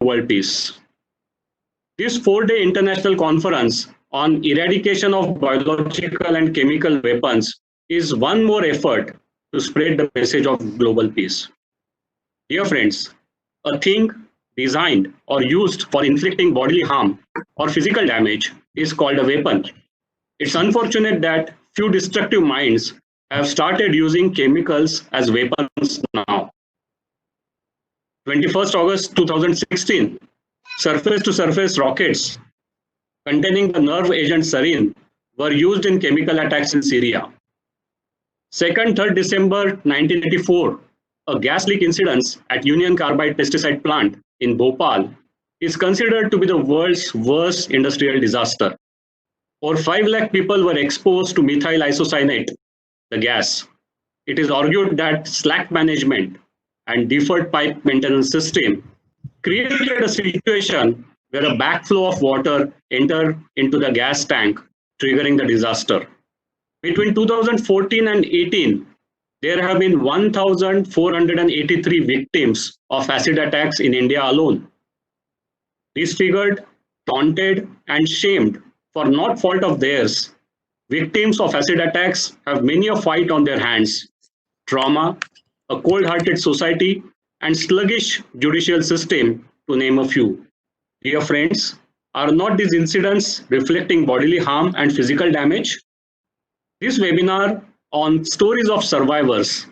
world peace. This 4-day international conference on eradication of biological and chemical weapons is one more effort to spread the message of global peace. Dear friends, a thing designed or used for inflicting bodily harm or physical damage is called a weapon. It's unfortunate that few destructive minds have started using chemicals as weapons now. 21st August 2016, surface-to-surface rockets containing the nerve agent sarin were used in chemical attacks in Syria. 2nd, 3rd December 1984, a gas leak incident at Union Carbide pesticide plant in Bhopal is considered to be the world's worst industrial disaster. Over 5 lakh people were exposed to methyl isocyanate, the gas. It is argued that slack management and deferred pipe maintenance system created a situation where a backflow of water entered into the gas tank, triggering the disaster. Between 2014 and 18, there have been 1,483 victims of acid attacks in India alone. Disfigured, taunted, and shamed for not fault of theirs, victims of acid attacks have many a fight on their hands. Trauma, a cold-hearted society, and sluggish judicial system, to name a few. Dear friends, are not these incidents reflecting bodily harm and physical damage? This webinar on stories of survivors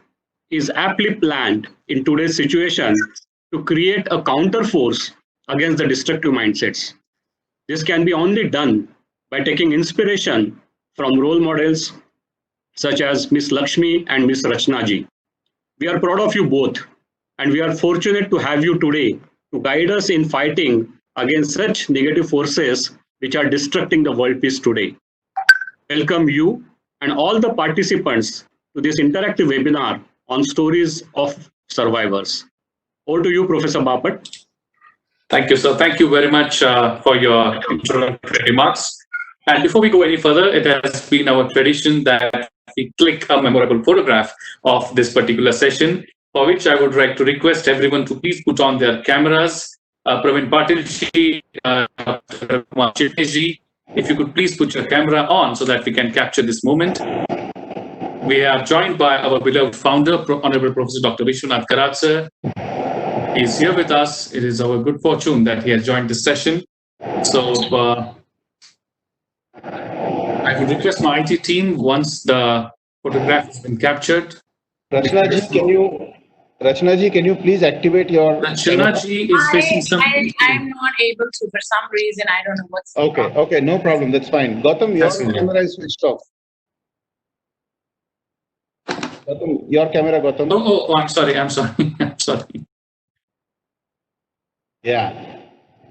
is aptly planned in today's situation to create a counterforce against the destructive mindsets. This can be only done by taking inspiration from role models such as Miss Lakshmi and Miss Rachna ji. We are proud of you both, and we are fortunate to have you today to guide us in fighting against such negative forces which are destructing the world peace today. Welcome you and all the participants to this interactive webinar on stories of survivors. Over to you, Professor Bapat. Thank you, sir. Thank you very much for your introductory remarks. And before we go any further, it has been our tradition that we click a memorable photograph of this particular session, for which I would like to request everyone to please put on their cameras. Praveen Patil ji, Dr. Kumar Chitnis ji, if you could please put your camera on so that we can capture this moment. We are joined by our beloved founder, Honorable Professor Dr. Vishwanath Karat sir. He is here with us. It is our good fortune that he has joined this session. So I would request my IT team, once the photograph has been captured. Rachna ji, can you please activate your... Rachna ji is facing some... I'm not able to for some reason. I don't know what's... Okay, no problem. That's fine. Gautam, your camera is switched off. Gautam, your camera, Gautam. Oh, I'm sorry. I'm sorry. Yeah.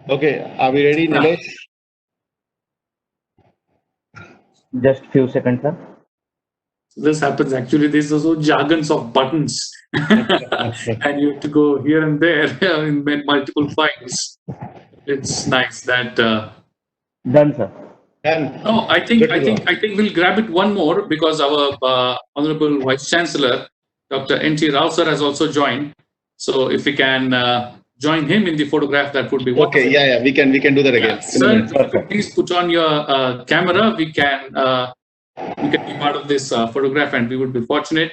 Okay, are we ready, Nilesh? Just few seconds, sir. This happens actually. There's also jargons of buttons, and you have to go here and there in multiple files. It's nice that. Done, sir. Done. No, I think we'll grab it one more, because our Honorable Vice Chancellor, Dr. N.T. Rao sir, has also joined. So if we can join him in the photograph, that would be wonderful. Okay, yeah, we can do that again. Sir, please put on your camera. We can be part of this photograph, and we would be fortunate.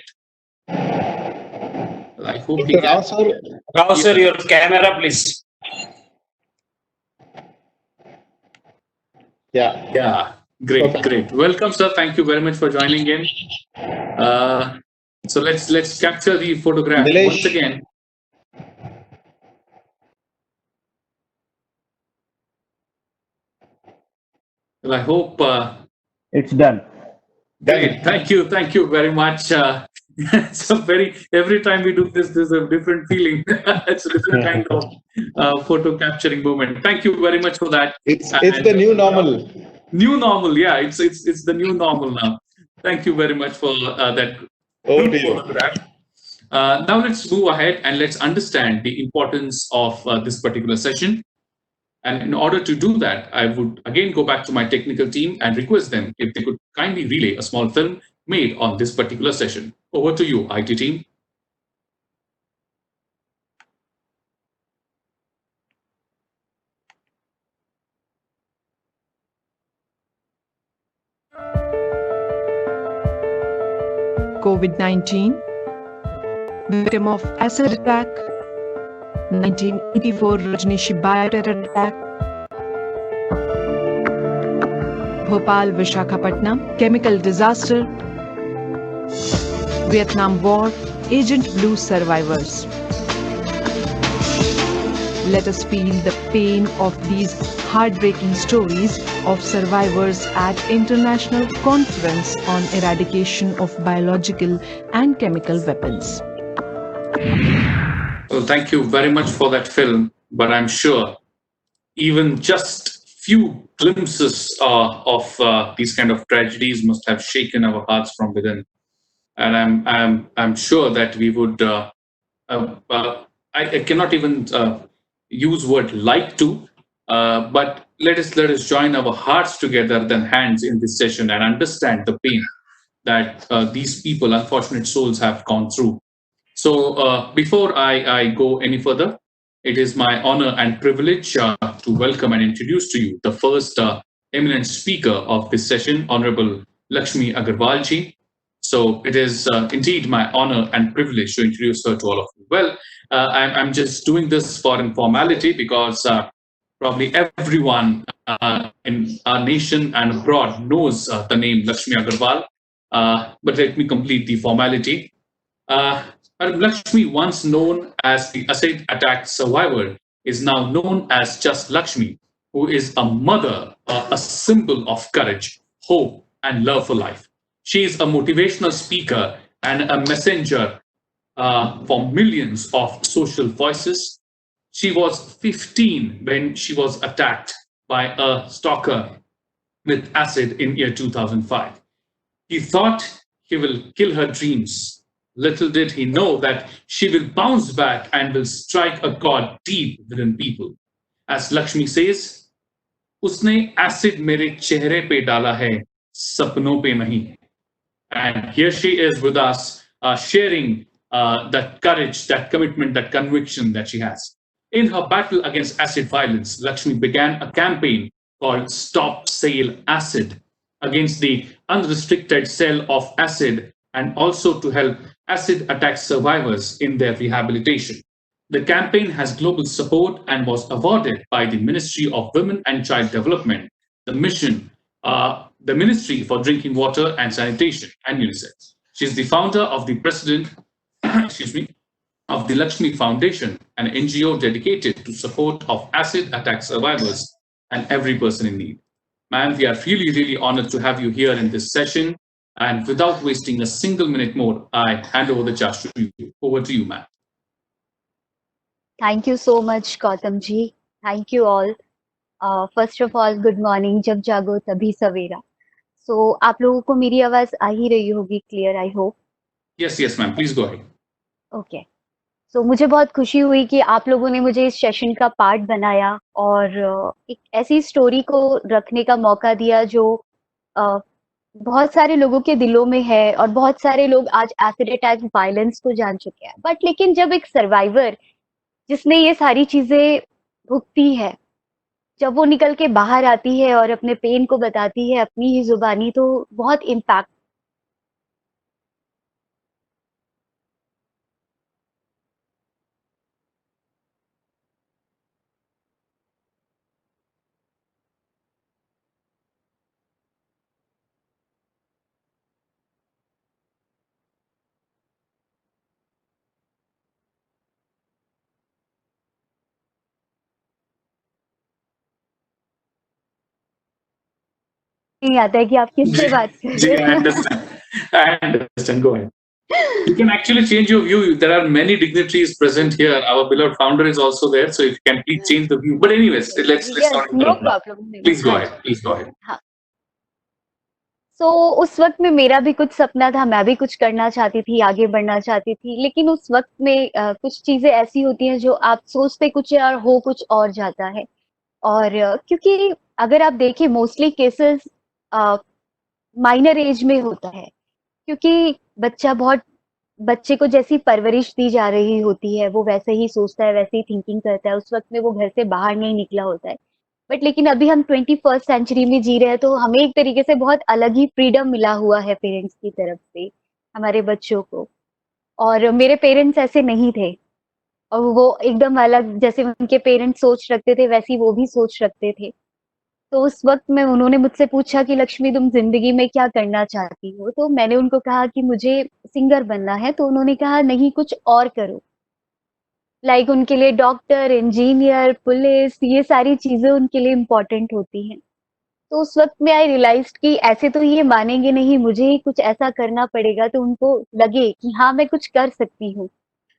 I hope Dr. Rao sir, your camera, please. Yeah. Great. Welcome, sir. Thank you very much for joining in. So let's capture the photograph Nilesh. once again. Well, I hope It's done. Great. Thank you very much. So every time we do this, there's a different feeling. It's a different kind of photo capturing moment. Thank you very much for that. It's the new normal. New normal, yeah. It's the new normal now. Thank you very much for that photograph. Now let's move ahead and let's understand the importance of this particular session. And in order to do that, I would again go back to my technical team and request them if they could kindly relay a small film made on this particular session. Over to you, IT team. COVID-19, victim of acid attack, 1984 Rajneesh bioterror attack, Bhopal Vishakhapatnam chemical disaster, Vietnam War, Agent Blue survivors. Let us feel the pain of these heartbreaking stories of survivors at International Conference on Eradication of Biological and Chemical Weapons. Well, thank you very much for that film, but I'm sure even just few glimpses of these kind of tragedies must have shaken our hearts from within. And I'm sure that we would. I cannot even use word like to, but let us join our hearts together than hands in this session and understand the pain that these people, unfortunate souls, have gone through. So before I go any further, it is my honor and privilege to welcome and introduce to you the first eminent speaker of this session, Honorable Lakshmi Agarwal ji. So it is indeed my honor and privilege to introduce her to all of you. Well, I'm just doing this for informality because probably everyone in our nation and abroad knows the name Lakshmi Agarwal. But let me complete the formality. Lakshmi, once known as the acid attack survivor, is now known as just Lakshmi, who is a mother, a symbol of courage, hope, and love for life. She is a motivational speaker and a messenger for millions of social voices. She was 15 when she was attacked by a stalker with acid in year 2005. He thought he will kill her dreams. Little did he know that she will bounce back and will strike a chord deep within people. As Lakshmi says, "Usne acid mere chehre pe dala hai, sapnon pe nahi." And here she is with us, sharing that courage, that commitment, that conviction that she has. In her battle against acid violence, Lakshmi began a campaign called Stop Sale Acid against the unrestricted sale of acid and also to help acid attack survivors in their rehabilitation. The campaign has global support and was awarded by the Ministry of Women and Child Development, the Ministry for Drinking Water and Sanitation, and UNICEF. She is the founder of the president, of the Lakshmi Foundation, an NGO dedicated to support of acid attack survivors and every person in need. Ma'am, we are really, really honored to have you here in this session. And without wasting a single minute more, I hand over the charge to you. Over to you, ma'am. Thank you so much, Gautam ji. Thank you all. First of all, good morning. जब जागो तभी सवेरा. So आप लोगों को मेरी आवाज आ ही रही होगी clear, I hope. Yes, ma'am. Please go ahead. Okay. So मुझे बहुत खुशी हुई कि आप लोगों ने मुझे इस सेशन का पार्ट बनाया और एक ऐसी स्टोरी को रखने का मौका दिया जो बहुत सारे लोगों के दिलों में है और बहुत सारे लोग आज एसिड अटैक वायलेंस को जान चुके हैं. बट लेकिन जब एक सर्वाइवर जिसने ये सारी चीजें भुगती है, जब वो निकल के बाहर आती है और अपने पेन को बताती है अपनी ही जुबानी, तो बहुत इम्पैक्ट नहीं आता है कि आप किससे बात कर रहे I understand. I understand. Go ahead. You can actually change your view. There are many dignitaries present here. Our beloved founder is also there. So if you can please change the view. But anyways, let's not. No problem. Please go ahead. Please go ahead. तो उस वक्त में मेरा भी कुछ सपना था, मैं भी कुछ करना चाहती थी, आगे बढ़ना चाहती थी, लेकिन उस वक्त में कुछ चीजें ऐसी होती हैं जो आप सोचते कुछ है और हो कुछ और जाता है. और क्योंकि अगर आप देखें मोस्टली केसेस माइनर एज में होता है, क्योंकि बच्चे को जैसी परवरिश दी जा रही होती है वो वैसे ही सोचता है, वैसे ही थिंकिंग करता है. उस वक्त में वो घर से बाहर नहीं निकला होता है. बट लेकिन अभी हम 21st सेंचुरी में जी रहे हैं, तो हमें एक तरीके से बहुत अलग ही फ्रीडम मिला हुआ है पेरेंट्स की तरफ से. हमारे बच्चों को। और मेरे पेरेंट्स ऐसे नहीं थे, और वो एकदम अलग, जैसे उनके पेरेंट्स सोच रखते थे वैसी वो भी सोच रखते थे। तो उस वक्त में उन्होंने मुझसे पूछा कि लक्ष्मी तुम जिंदगी में क्या करना चाहती हो, तो मैंने उनको कहा कि मुझे सिंगर बनना है। तो उन्होंने कहा नहीं, कुछ और करो। लाइक उनके लिए डॉक्टर, इंजीनियर, पुलिस, ये सारी चीजें उनके लिए इम्पोर्टेंट होती हैं। तो उस वक्त में आई रियलाइज्ड कि ऐसे तो ये मानेंगे नहीं, मुझे ही कुछ ऐसा करना पड़ेगा तो उनको लगे कि हाँ मैं कुछ कर सकती हूँ।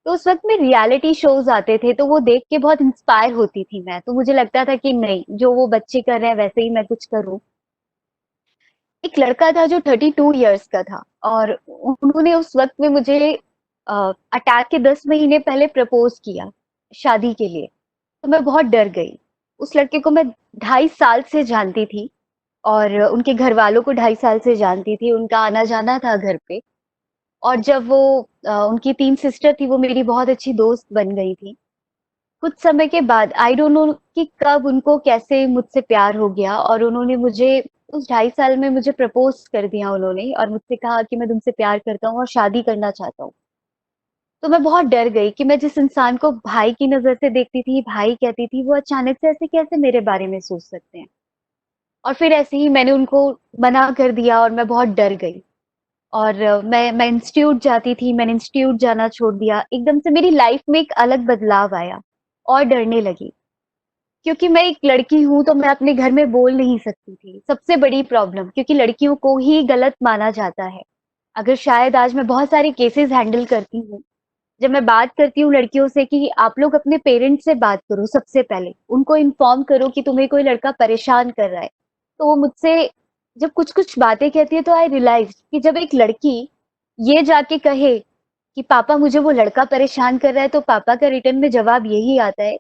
तो उस वक्त में रियलिटी शोज आते थे, तो वो देख के बहुत इंस्पायर होती थी मैं। तो मुझे लगता था कि नहीं, जो वो बच्चे कर रहे हैं वैसे ही मैं कुछ करूँ। एक लड़का था जो 32 इयर्स का था, और उन्होंने उस वक्त में मुझे अटैक के 10 महीने पहले प्रपोज किया शादी के लिए। तो मैं बहुत डर गई। उस लड़के को मैं 2.5 साल से जानती थी, और उनके घर वालों को 2.5 साल से जानती थी। उनका आना जाना था घर पे। और जब वो उनकी 3 सिस्टर थी, वो मेरी बहुत अच्छी दोस्त बन गई थी। कुछ समय के बाद आई डोंट नो कि कब उनको कैसे मुझसे प्यार हो गया, और उन्होंने मुझे उस 2.5 साल में मुझे प्रपोज कर दिया उन्होंने, और मुझसे कहा कि मैं तुमसे प्यार करता हूँ और शादी करना चाहता हूँ। तो मैं बहुत डर गई कि मैं जिस इंसान को भाई की नजर से देखती थी, भाई कहती थी, वो अचानक से ऐसे कैसे मेरे बारे में सोच सकते हैं। और फिर ऐसे ही मैंने उनको मना कर दिया, और मैं बहुत डर गई। और मैं इंस्टीट्यूट जाती थी, मैंने इंस्टीट्यूट जाना छोड़ दिया। एकदम से मेरी लाइफ में एक अलग बदलाव आया, और डरने लगी। क्योंकि मैं एक लड़की हूँ, तो मैं अपने घर में बोल नहीं सकती थी, सबसे बड़ी प्रॉब्लम, क्योंकि लड़कियों को ही गलत माना जाता है। अगर शायद आज मैं बहुत सारे केसेस हैंडल करती हूँ, जब मैं बात करती हूँ लड़कियों से कि आप लोग अपने पेरेंट्स से बात करो, सबसे पहले उनको इन्फॉर्म करो कि तुम्हें कोई लड़का परेशान कर रहा है। तो वो मुझसे जब कुछ कुछ बातें कहती है, तो आई रियलाइज कि जब एक लड़की ये जाके कहे कि पापा मुझे वो लड़का परेशान कर रहा है, तो पापा का रिटर्न में जवाब यही आता है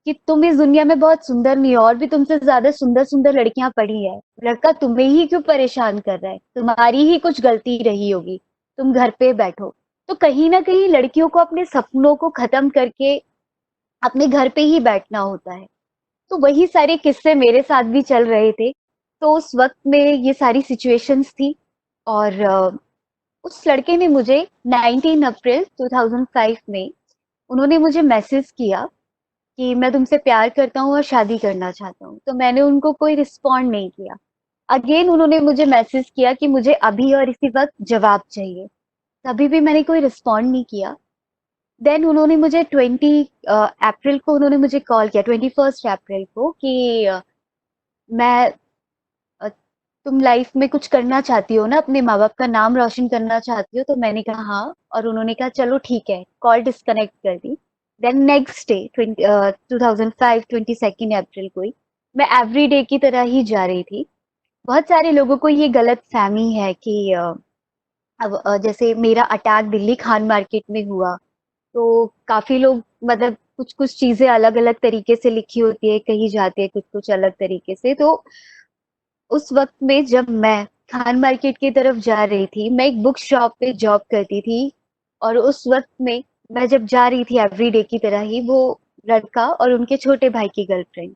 कि तुम इस दुनिया में बहुत सुंदर नहीं हो, और भी तुमसे ज्यादा सुंदर सुंदर लड़कियां पड़ी है, लड़का तुम्हें ही क्यों परेशान कर रहा है, तुम्हारी ही कुछ गलती रही होगी, तुम घर पे बैठो। तो कहीं ना कहीं लड़कियों को अपने सपनों को खत्म करके अपने घर पे ही बैठना होता है। तो वही सारे किस्से मेरे साथ भी चल रहे थे। तो उस वक्त में ये सारी सिचुएशंस थी। और उस लड़के ने मुझे 19 अप्रैल 2005 में उन्होंने मुझे मैसेज किया कि मैं तुमसे प्यार करता हूँ और शादी करना चाहता हूँ। तो मैंने उनको कोई रिस्पॉन्ड नहीं किया। अगेन उन्होंने मुझे मैसेज किया कि मुझे अभी और इसी वक्त जवाब चाहिए। तभी भी मैंने कोई रिस्पॉन्ड नहीं किया। देन उन्होंने मुझे 20 अप्रैल को उन्होंने मुझे कॉल किया, 21 अप्रैल को, कि मैं तुम लाइफ में कुछ करना चाहती हो ना, अपने माँ बाप का नाम रोशन करना चाहती हो। तो मैंने कहा हाँ, और उन्होंने कहा चलो ठीक है, कॉल डिस्कनेक्ट कर दी। देन नेक्स्ट डे 2005 22 अप्रैल को ही मैं एवरी डे की तरह ही जा रही थी। बहुत सारे लोगों को ये गलत फहमी है कि अब जैसे मेरा अटैक दिल्ली खान मार्केट में हुआ, तो काफी लोग मतलब कुछ कुछ चीजें अलग अलग तरीके से लिखी होती है, कही जाती है कुछ कुछ अलग तरीके से। तो उस वक्त में जब मैं खान मार्केट की तरफ जा रही थी, मैं एक बुक शॉप पे जॉब करती थी। और उस वक्त में मैं जब जा रही थी एवरी डे की तरह ही, वो लड़का और उनके छोटे भाई की गर्लफ्रेंड,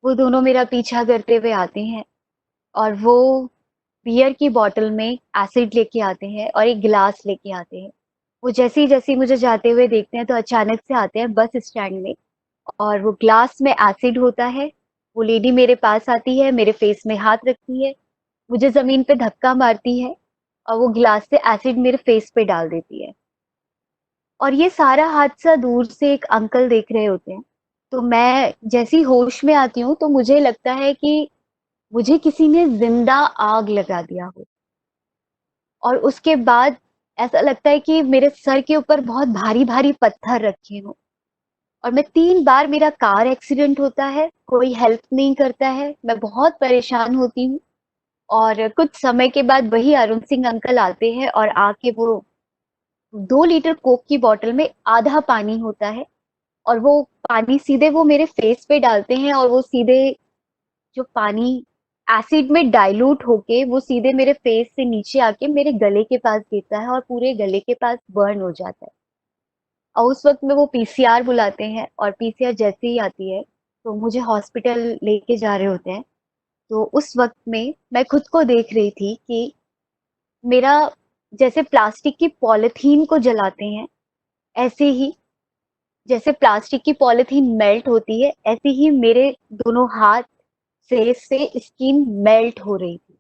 वो दोनों मेरा पीछा करते हुए आते हैं। और वो बियर की बॉटल में एसिड लेके आते हैं और एक गिलास लेके आते हैं। वो जैसे ही मुझे जाते हुए देखते हैं, तो अचानक से आते हैं बस स्टैंड में, और वो ग्लास में एसिड होता है। वो लेडी मेरे पास आती है, मेरे फेस में हाथ रखती है, मुझे जमीन पे धक्का मारती है, और वो गिलास से एसिड मेरे फेस पे डाल देती है। और ये सारा हादसा दूर से एक अंकल देख रहे होते हैं। तो मैं जैसी होश में आती हूँ, तो मुझे लगता है कि मुझे किसी ने जिंदा आग लगा दिया हो। और उसके बाद ऐसा लगता है कि मेरे सर के ऊपर बहुत भारी भारी पत्थर रखे हों। और मैं 3 बार मेरा कार एक्सीडेंट होता है, कोई हेल्प नहीं करता है, मैं बहुत परेशान होती हूँ। और कुछ समय के बाद वही अरुण सिंह अंकल आते हैं, और आके वो 2 लीटर कोक की बोतल में आधा पानी होता है, और वो पानी सीधे वो मेरे फेस पे डालते हैं, और वो सीधे जो पानी एसिड में डाइल्यूट होके वो सीधे मेरे फेस से नीचे आके मेरे गले के पास गिरता है, और पूरे गले के पास बर्न हो जाता है। और उस वक्त में वो पीसीआर बुलाते हैं, और पीसीआर जैसे ही आती है, तो मुझे हॉस्पिटल लेके जा रहे होते हैं। तो उस वक्त में मैं खुद को देख रही थी कि मेरा जैसे प्लास्टिक की पॉलिथीन को जलाते हैं, ऐसे ही जैसे प्लास्टिक की पॉलिथीन मेल्ट होती है, ऐसे ही मेरे दोनों हाथ से स्किन मेल्ट हो रही थी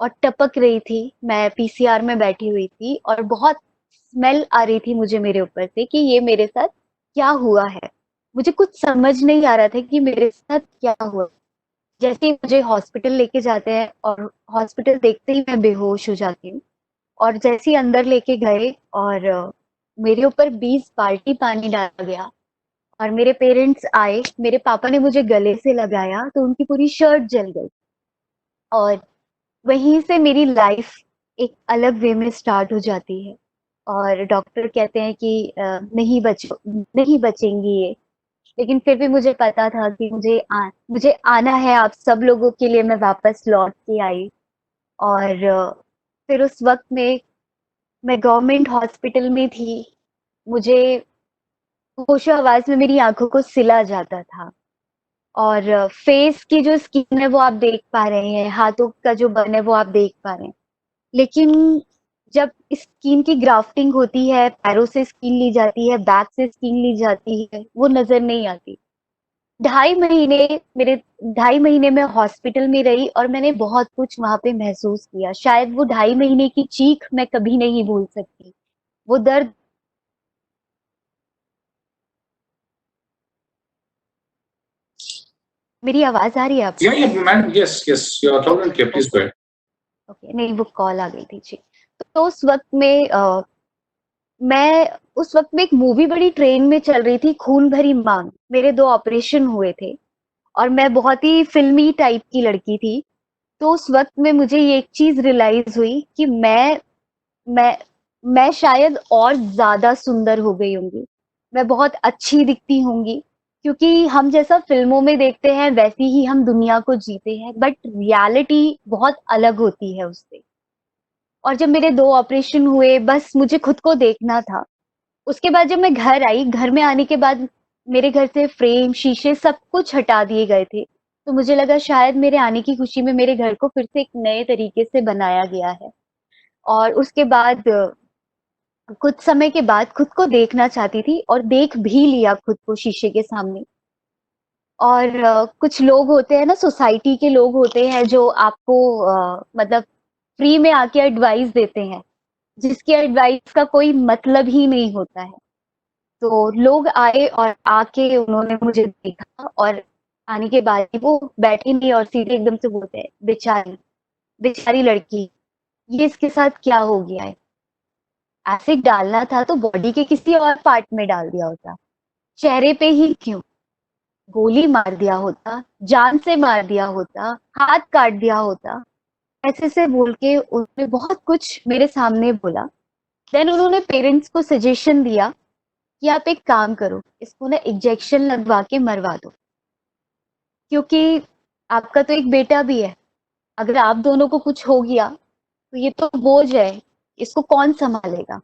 और टपक रही थी। मैं पीसीआर में बैठी हुई थी और बहुत स्मेल आ रही थी मुझे मेरे ऊपर से कि ये मेरे साथ क्या हुआ है। मुझे कुछ समझ नहीं आ रहा था कि मेरे साथ क्या हुआ। जैसे ही मुझे हॉस्पिटल लेके जाते हैं और हॉस्पिटल देखते ही मैं बेहोश हो जाती हूँ। और जैसे ही अंदर लेके गए और मेरे ऊपर 20 बाल्टी पानी डाला गया और मेरे पेरेंट्स आए, मेरे पापा ने मुझे गले से लगाया तो उनकी पूरी शर्ट जल गई और वहीं से मेरी लाइफ एक अलग वे में स्टार्ट हो जाती है। और डॉक्टर कहते हैं कि नहीं बचेंगी ये। लेकिन फिर भी मुझे पता था कि मुझे आना है। आप सब लोगों के लिए मैं वापस लौट के आई। और फिर उस वक्त में मैं गवर्नमेंट हॉस्पिटल में थी। मुझे होशो आवाज में मेरी आंखों को सिला जाता था और फेस की जो स्किन है वो आप देख पा रहे हैं, हाथों का जो बर्न है वो आप देख पा रहे हैं। लेकिन जब स्किन की ग्राफ्टिंग होती है, पैरों से स्किन ली जाती है, बैक से स्किन ली जाती है, वो नजर नहीं आती। 2.5 महीने मैं हॉस्पिटल में रही और मैंने बहुत कुछ वहां पे महसूस किया। शायद वो 2.5 महीने की चीख मैं कभी नहीं भूल सकती। वो दर्द। मेरी आवाज आ रही है आपको? Yeah, yeah, man. Yes, yes. You're loud and clear. Please go ahead. Okay, नहीं वो कॉल आ गई थी जी। तो उस वक्त में एक मूवी बड़ी ट्रेन में चल रही थी, खून भरी मांग। मेरे 2 ऑपरेशन हुए थे और मैं बहुत ही फिल्मी टाइप की लड़की थी। तो उस वक्त में मुझे ये एक चीज रियलाइज हुई कि मैं मैं शायद और ज्यादा सुंदर हो गई होंगी। मैं बहुत अच्छी दिखती होंगी क्योंकि हम जैसा फिल्मों में देखते हैं वैसी ही हम दुनिया को जीते हैं, बट रियलिटी बहुत अलग होती है उससे। और जब मेरे 2 ऑपरेशन हुए, बस मुझे खुद को देखना था। उसके बाद जब मैं घर आई, घर में आने के बाद मेरे घर से फ्रेम, शीशे सब कुछ हटा दिए गए थे। तो मुझे लगा शायद मेरे आने की खुशी में मेरे घर को फिर से एक नए तरीके से बनाया गया है। और उसके बाद कुछ समय के बाद खुद को देखना चाहती थी और देख भी लिया खुद को शीशे के सामने। और कुछ लोग होते हैं ना, सोसाइटी के लोग होते हैं जो आपको मतलब फ्री में आके एडवाइस देते हैं, जिसकी एडवाइस का कोई मतलब ही नहीं होता है। तो लोग आए और आके उन्होंने मुझे देखा और आने के बाद ही वो बैठे नहीं और सीधे एकदम से बोलते हैं, बेचारी बेचारी लड़की, ये इसके साथ क्या हो गया है। एसिड डालना था तो बॉडी के किसी और पार्ट में डाल दिया होता, चेहरे पे ही क्यों? गोली मार दिया होता, जान से मार दिया होता, हाथ काट दिया होता। ऐसे से बोल के उन्होंने बहुत कुछ मेरे सामने बोला। देन उन्होंने पेरेंट्स को सजेशन दिया कि आप एक काम करो, इसको ना इंजेक्शन लगवा के मरवा दो, क्योंकि आपका तो एक बेटा भी है। अगर आप दोनों को कुछ हो गया तो ये तो बोझ है, इसको कौन संभालेगा?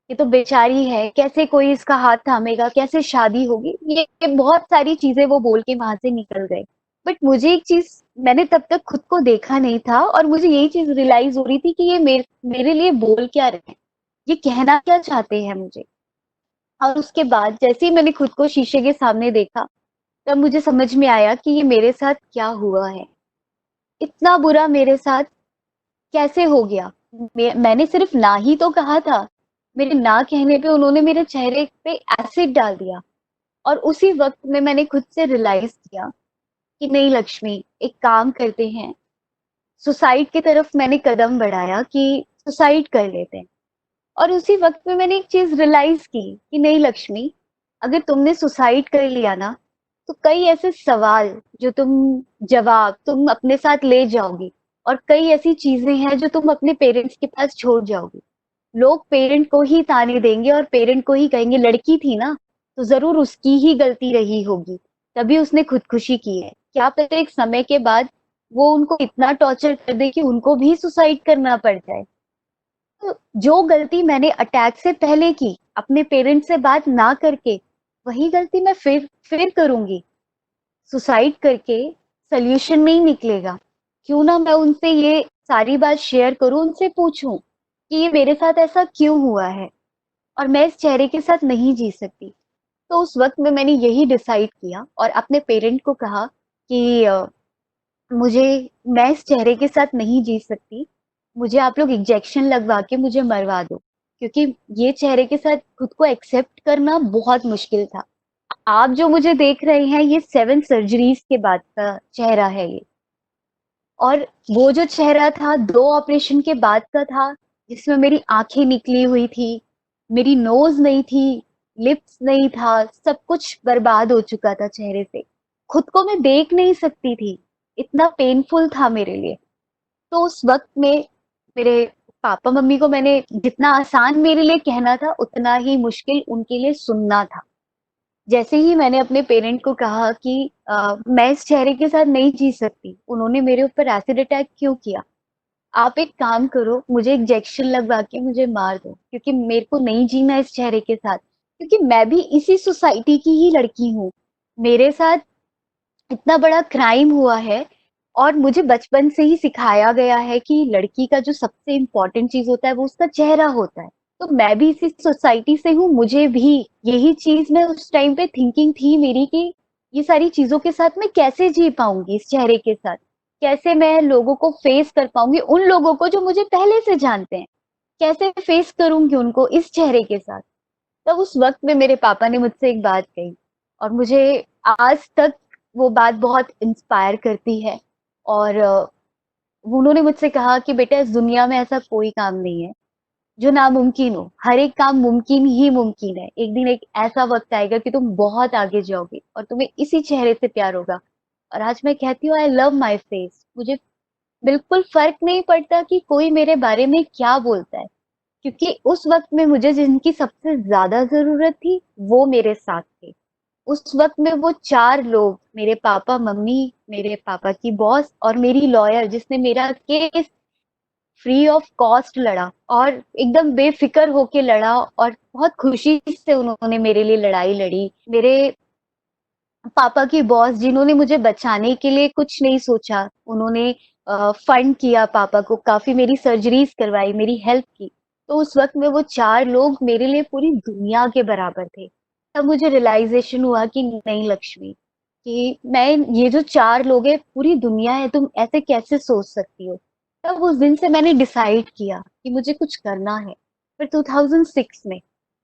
ये तो बेचारी है, कैसे कोई इसका हाथ थामेगा, कैसे शादी होगी? ये बहुत सारी चीजें वो बोल के वहां से निकल गए। बट मुझे एक चीज, मैंने तब तक खुद को देखा नहीं था और मुझे यही चीज रियलाइज हो रही थी कि ये मेरे लिए बोल क्या रहे हैं, ये कहना क्या चाहते हैं मुझे। और उसके बाद जैसे ही मैंने खुद को शीशे के सामने देखा, तब मुझे समझ में आया कि ये मेरे साथ क्या हुआ है। इतना बुरा मेरे साथ कैसे हो गया? मैंने सिर्फ ना ही तो कहा था, मेरे ना कहने पे उन्होंने मेरे चेहरे पे एसिड डाल दिया। और उसी वक्त में मैंने खुद से रियलाइज किया कि नहीं लक्ष्मी, एक काम करते हैं। सुसाइड की तरफ मैंने कदम बढ़ाया कि सुसाइड कर लेते हैं। और उसी वक्त में मैंने एक चीज रियलाइज की कि नहीं लक्ष्मी, अगर तुमने सुसाइड कर लिया ना, तो कई ऐसे सवाल जो जवाब तुम अपने साथ ले जाओगी और कई ऐसी चीजें हैं जो तुम अपने पेरेंट्स के पास छोड़ जाओगी। लोग पेरेंट को ही ताने देंगे और पेरेंट को ही कहेंगे लड़की थी ना, तो जरूर उसकी ही गलती रही होगी, तभी उसने खुदकुशी की है। क्या पता एक समय के बाद वो उनको इतना टॉर्चर कर दे कि उनको भी सुसाइड करना पड़ जाए। तो जो गलती मैंने अटैक से पहले की, अपने पेरेंट्स से बात ना करके, वही गलती मैं फिर करूंगी। सुसाइड करके सोल्यूशन नहीं निकलेगा। क्यों ना मैं उनसे ये सारी बात शेयर करूं, उनसे पूछूं कि ये मेरे साथ ऐसा क्यों हुआ है और मैं इस चेहरे के साथ नहीं जी सकती। तो उस वक्त में मैंने यही डिसाइड किया और अपने पेरेंट को कहा कि मैं इस चेहरे के साथ नहीं जी सकती, मुझे आप लोग इंजेक्शन लगवा के मुझे मरवा दो, क्योंकि ये चेहरे के साथ खुद को एक्सेप्ट करना बहुत मुश्किल था। आप जो मुझे देख रहे हैं ये 7 सर्जरीज के बाद का चेहरा है ये, और वो जो चेहरा था 2 ऑपरेशन के बाद का था, जिसमें मेरी आंखें निकली हुई थी, मेरी नोज नहीं थी, लिप्स नहीं था, सब कुछ बर्बाद हो चुका था चेहरे से। खुद को मैं देख नहीं सकती थी, इतना पेनफुल था मेरे लिए। तो उस वक्त में मेरे पापा मम्मी को मैंने जितना आसान मेरे लिए कहना था उतना ही मुश्किल उनके लिए सुनना था। जैसे ही मैंने अपने पेरेंट को कहा कि मैं इस चेहरे के साथ नहीं जी सकती, उन्होंने मेरे ऊपर एसिड अटैक क्यों किया? आप एक काम करो, मुझे इंजेक्शन लगवा के मुझे मार दो, क्योंकि मेरे को नहीं जीना इस चेहरे के साथ, क्योंकि मैं भी इसी सोसाइटी की ही लड़की हूँ। मेरे साथ इतना बड़ा क्राइम हुआ है और मुझे बचपन से ही सिखाया गया है कि लड़की का जो सबसे इम्पोर्टेंट चीज होता है वो उसका चेहरा होता है। तो मैं भी इसी सोसाइटी से हूँ, मुझे भी यही चीज में उस टाइम पे थिंकिंग थी मेरी कि ये सारी चीजों के साथ मैं कैसे जी पाऊंगी इस चेहरे के साथ, कैसे मैं लोगों को फेस कर पाऊंगी, उन लोगों को जो मुझे पहले से जानते हैं, कैसे फेस करूंगी उनको इस चेहरे के साथ। तब उस वक्त में मेरे पापा ने मुझसे एक बात कही और मुझे आज तक वो बात बहुत इंस्पायर करती है। और उन्होंने मुझसे कहा कि बेटा इस दुनिया में ऐसा कोई काम नहीं है जो नामुमकिन हो, हर एक काम मुमकिन ही मुमकिन है। एक दिन एक ऐसा वक्त आएगा कि तुम बहुत आगे जाओगे और तुम्हें इसी चेहरे से प्यार होगा। और आज मैं कहती हूँ आई लव माई फेस, मुझे बिल्कुल फर्क नहीं पड़ता कि कोई मेरे बारे में क्या बोलता है, क्योंकि उस वक्त में मुझे जिनकी सबसे ज्यादा जरूरत थी वो मेरे साथ थे। उस वक्त में वो 4 लोग, मेरे पापा मम्मी, मेरे पापा की बॉस और मेरी लॉयर, जिसने मेरा केस फ्री ऑफ कॉस्ट लड़ा और एकदम बेफिक्र होके लड़ा और बहुत खुशी से उन्होंने मेरे लिए लड़ाई लड़ी। मेरे पापा की बॉस, जिन्होंने मुझे बचाने के लिए कुछ नहीं सोचा, उन्होंने फंड किया पापा को, काफी मेरी सर्जरीज करवाई, मेरी हेल्प की। तो उस वक्त में वो 4 लोग मेरे लिए पूरी दुनिया के बराबर थे। तब मुझे रियलाइजेशन हुआ कि नहीं लक्ष्मी, कि मैं, ये जो 4 लोग हैं पूरी दुनिया है, तुम ऐसे कैसे सोच सकती हो। तब उस दिन से मैंने डिसाइड किया कि मुझे कुछ करना है। फिर 2006 में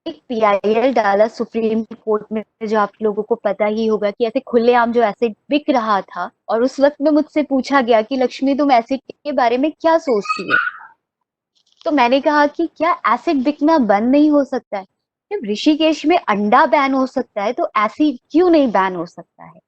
एक पीआईएल डाला सुप्रीम कोर्ट में, जो आप लोगों को पता ही होगा कि ऐसे खुलेआम जो एसिड बिक रहा था, और उस वक्त में मुझसे पूछा गया कि लक्ष्मी तुम एसिड के बारे में क्या सोचती हो। तो मैंने कहा कि क्या एसिड बिकना बंद नहीं हो सकता है? जब ऋषिकेश में अंडा बैन हो सकता है तो एसिड क्यों नहीं बैन हो सकता है?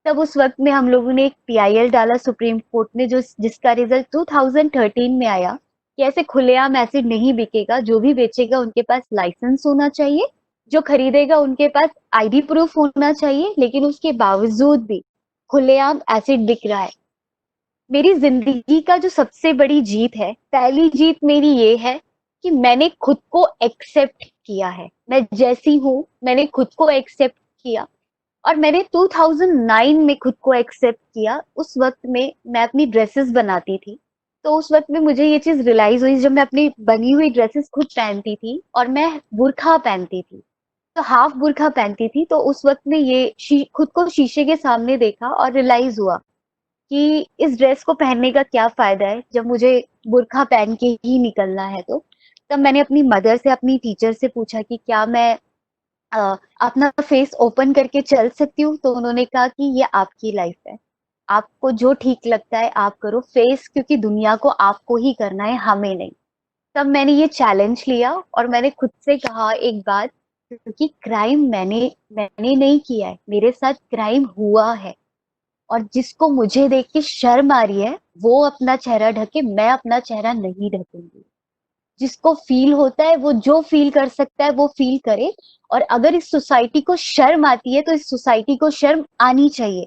तब उस वक्त में हम लोगों ने एक पीआईएल डाला सुप्रीम कोर्ट में, जो जिसका रिजल्ट 2013 में आया कि ऐसे खुलेआम एसिड नहीं बिकेगा, जो भी बेचेगा उनके पास लाइसेंस होना चाहिए, जो खरीदेगा उनके पास आईडी प्रूफ होना चाहिए, लेकिन उसके बावजूद भी खुलेआम एसिड बिक रहा है। मेरी जिंदगी का जो सबसे बड़ी जीत है, पहली जीत मेरी ये है कि मैंने खुद को एक्सेप्ट किया है। मैं जैसी हूँ मैंने खुद को एक्सेप्ट किया, और मैंने 2009 में खुद को एक्सेप्ट किया। उस वक्त में मैं अपनी ड्रेसेस बनाती थी, तो उस वक्त में मुझे ये चीज रियलाइज हुई, जब मैं अपनी बनी हुई ड्रेसेस खुद पहनती थी और मैं बुर्खा पहनती थी, तो हाफ बुर्खा पहनती थी, तो उस वक्त में ये खुद को शीशे के सामने देखा और रियलाइज हुआ कि इस ड्रेस को पहनने का क्या फायदा है जब मुझे बुर्खा पहन के ही निकलना है। तो तब मैंने अपनी मदर से, अपनी टीचर से पूछा कि क्या मैं अपना फेस ओपन करके चल सकती हूँ। तो उन्होंने कहा कि ये आपकी लाइफ है, आपको जो ठीक लगता है आप करो फेस, क्योंकि दुनिया को आपको ही करना है, हमें नहीं। तब मैंने ये चैलेंज लिया और मैंने खुद से कहा एक बात, क्योंकि क्राइम मैंने नहीं किया है, मेरे साथ क्राइम हुआ है, और जिसको मुझे देख के शर्म आ रही है वो अपना चेहरा ढके, मैं अपना चेहरा नहीं ढकूंगी। जिसको फील होता है वो जो फील कर सकता है वो फील करे, और अगर इस सोसाइटी को शर्म आती है तो इस सोसाइटी को शर्म आनी चाहिए,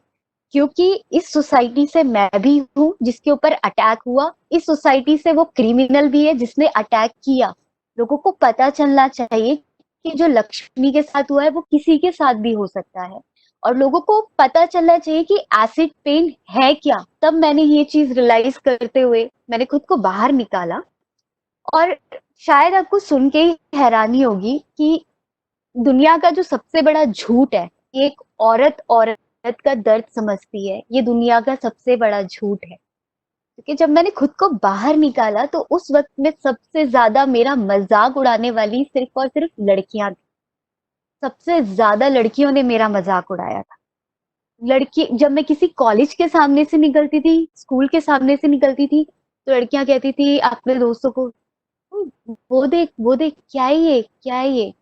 क्योंकि इस सोसाइटी से मैं भी हूँ जिसके ऊपर अटैक हुआ, इस सोसाइटी से वो क्रिमिनल भी है जिसने अटैक किया। लोगों को पता चलना चाहिए कि जो लक्ष्मी के साथ हुआ है वो किसी के साथ भी हो सकता है, और लोगों को पता चलना चाहिए कि एसिड पेन है क्या। तब मैंने ये चीज रियलाइज करते हुए मैंने खुद को बाहर निकाला, और शायद आपको सुन के ही हैरानी होगी कि दुनिया का जो सबसे बड़ा झूठ है, एक औरत का दर्द समझती है, ये दुनिया का सबसे बड़ा झूठ है। क्योंकि जब मैंने खुद को बाहर निकाला तो उस वक्त में सबसे ज्यादा मेरा मजाक उड़ाने वाली सिर्फ और सिर्फ लड़कियां थी। सबसे ज्यादा लड़कियों ने मेरा मजाक उड़ाया था। लड़की जब मैं किसी कॉलेज के सामने से निकलती थी, स्कूल के सामने से निकलती थी, तो लड़कियां कहती थी अपने दोस्तों को, वो देख क्या है ये, क्या है ये।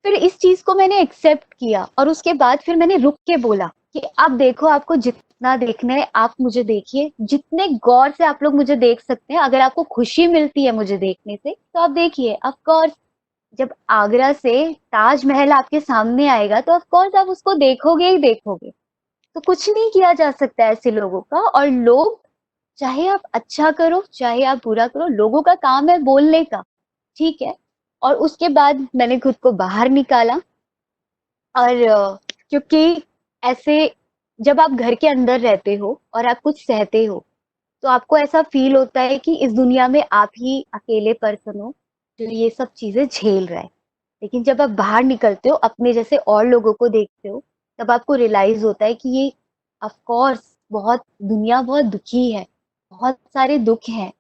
फिर इस चीज को मैंने एक्सेप्ट किया और उसके बाद फिर मैंने रुक के बोला कि अब देखो, आपको जितना देखना है आप मुझे देखिए, जितने गौर से आप लोग मुझे देख सकते हैं। अगर आपको खुशी मिलती है मुझे देखने से तो आप देखिए। ऑफ कोर्स जब आगरा से ताजमहल आपके सामने आएगा तो ऑफ कोर्स आप उसको देखोगे ही देखोगे। तो कुछ नहीं किया जा सकता ऐसे लोगों का। और लोग, चाहे आप अच्छा करो चाहे आप बुरा करो, लोगों का काम है बोलने का, ठीक है। और उसके बाद मैंने खुद को बाहर निकाला। और क्योंकि ऐसे जब आप घर के अंदर रहते हो और आप कुछ सहते हो तो आपको ऐसा फील होता है कि इस दुनिया में आप ही अकेले पर्सन हो जो ये सब चीजें झेल रहा है। लेकिन जब आप बाहर निकलते हो, अपने जैसे और लोगों को देखते हो, तब आपको रियलाइज होता है कि ये ऑफ कोर्स दुनिया बहुत दुखी है, बहुत सारे दुख हैं।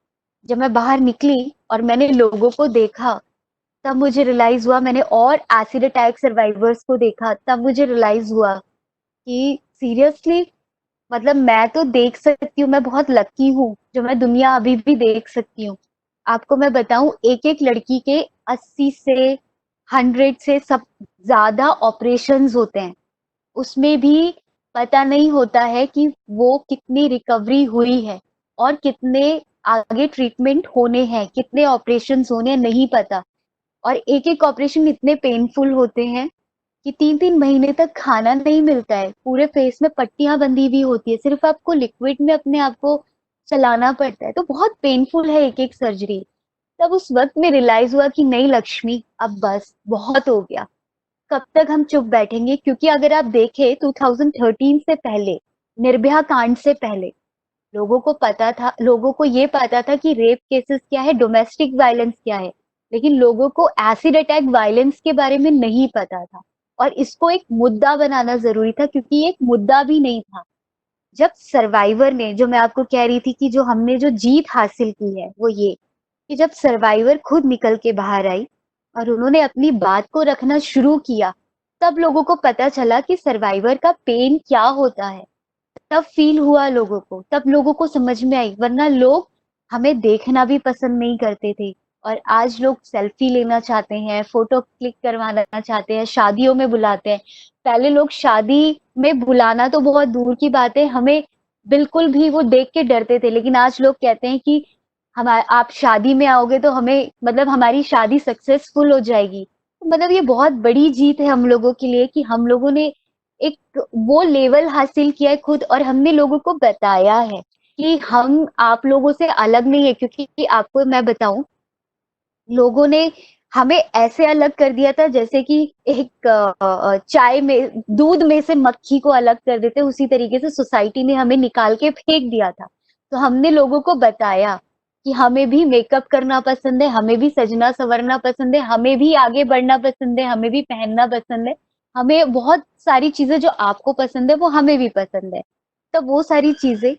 जब मैं बाहर निकली और मैंने लोगों को देखा तब मुझे रियलाइज हुआ, मैंने और एसिड अटैक सर्वाइवर्स को देखा तब मुझे रियलाइज हुआ कि सीरियसली मतलब मैं तो देख सकती हूँ, मैं बहुत लकी हूँ जो मैं दुनिया अभी भी देख सकती हूँ। आपको मैं बताऊं, एक एक लड़की के 80 से 100 से सब ज्यादा ऑपरेशंस होते हैं। उसमें भी पता नहीं होता है कि वो कितनी रिकवरी हुई है और कितने आगे ट्रीटमेंट होने हैं, कितने ऑपरेशंस होने हैं, नहीं पता। और एक एक ऑपरेशन इतने पेनफुल होते हैं कि 3-3 महीने तक खाना नहीं मिलता है, पूरे फेस में पट्टियां बंधी हुई होती है, सिर्फ आपको लिक्विड में अपने आप को चलाना पड़ता है। तो बहुत पेनफुल है एक एक सर्जरी। तब उस वक्त में रियलाइज हुआ कि नहीं लक्ष्मी, अब बस बहुत हो गया, कब तक हम चुप बैठेंगे। क्योंकि अगर आप देखें 2013 से पहले, निर्भया कांड से पहले, लोगों को ये पता था कि रेप केसेस क्या है, डोमेस्टिक वायलेंस क्या है, लेकिन लोगों को एसिड अटैक वायलेंस के बारे में नहीं पता था। और इसको एक मुद्दा बनाना जरूरी था क्योंकि ये एक मुद्दा भी नहीं था। जब सर्वाइवर ने, जो मैं आपको कह रही थी कि जो हमने जो जीत हासिल की है वो ये कि जब सर्वाइवर खुद निकल के बाहर आई और उन्होंने अपनी बात को रखना शुरू किया, तब लोगों को पता चला कि सर्वाइवर का पेन क्या होता है। तब फील हुआ लोगों को, तब लोगों को समझ में आई। वरना लोग हमें देखना भी पसंद नहीं करते थे। और आज लोग सेल्फी लेना चाहते हैं, फोटो क्लिक करवाना चाहते हैं, शादियों में बुलाते हैं। पहले लोग शादी में बुलाना तो बहुत दूर की बात है, हमें बिल्कुल भी वो देख के डरते थे। लेकिन आज लोग कहते हैं कि आप शादी में आओगे तो हमें मतलब हमारी शादी सक्सेसफुल हो जाएगी। तो मतलब ये बहुत बड़ी जीत है हम लोगों के लिए कि हम लोगों ने एक वो लेवल हासिल किया है खुद, और हमने लोगों को बताया है कि हम आप लोगों से अलग नहीं है। क्योंकि आपको मैं बताऊं, लोगों ने हमें ऐसे अलग कर दिया था जैसे कि एक चाय में दूध में से मक्खी को अलग कर देते, उसी तरीके से सोसाइटी ने हमें निकाल के फेंक दिया था। तो हमने लोगों को बताया कि हमें भी मेकअप करना पसंद है, हमें भी सजना संवरना पसंद है, हमें भी आगे बढ़ना पसंद है, हमें भी पहनना पसंद है, हमें बहुत सारी चीजें जो आपको पसंद है वो हमें भी पसंद है। तो वो सारी चीजें,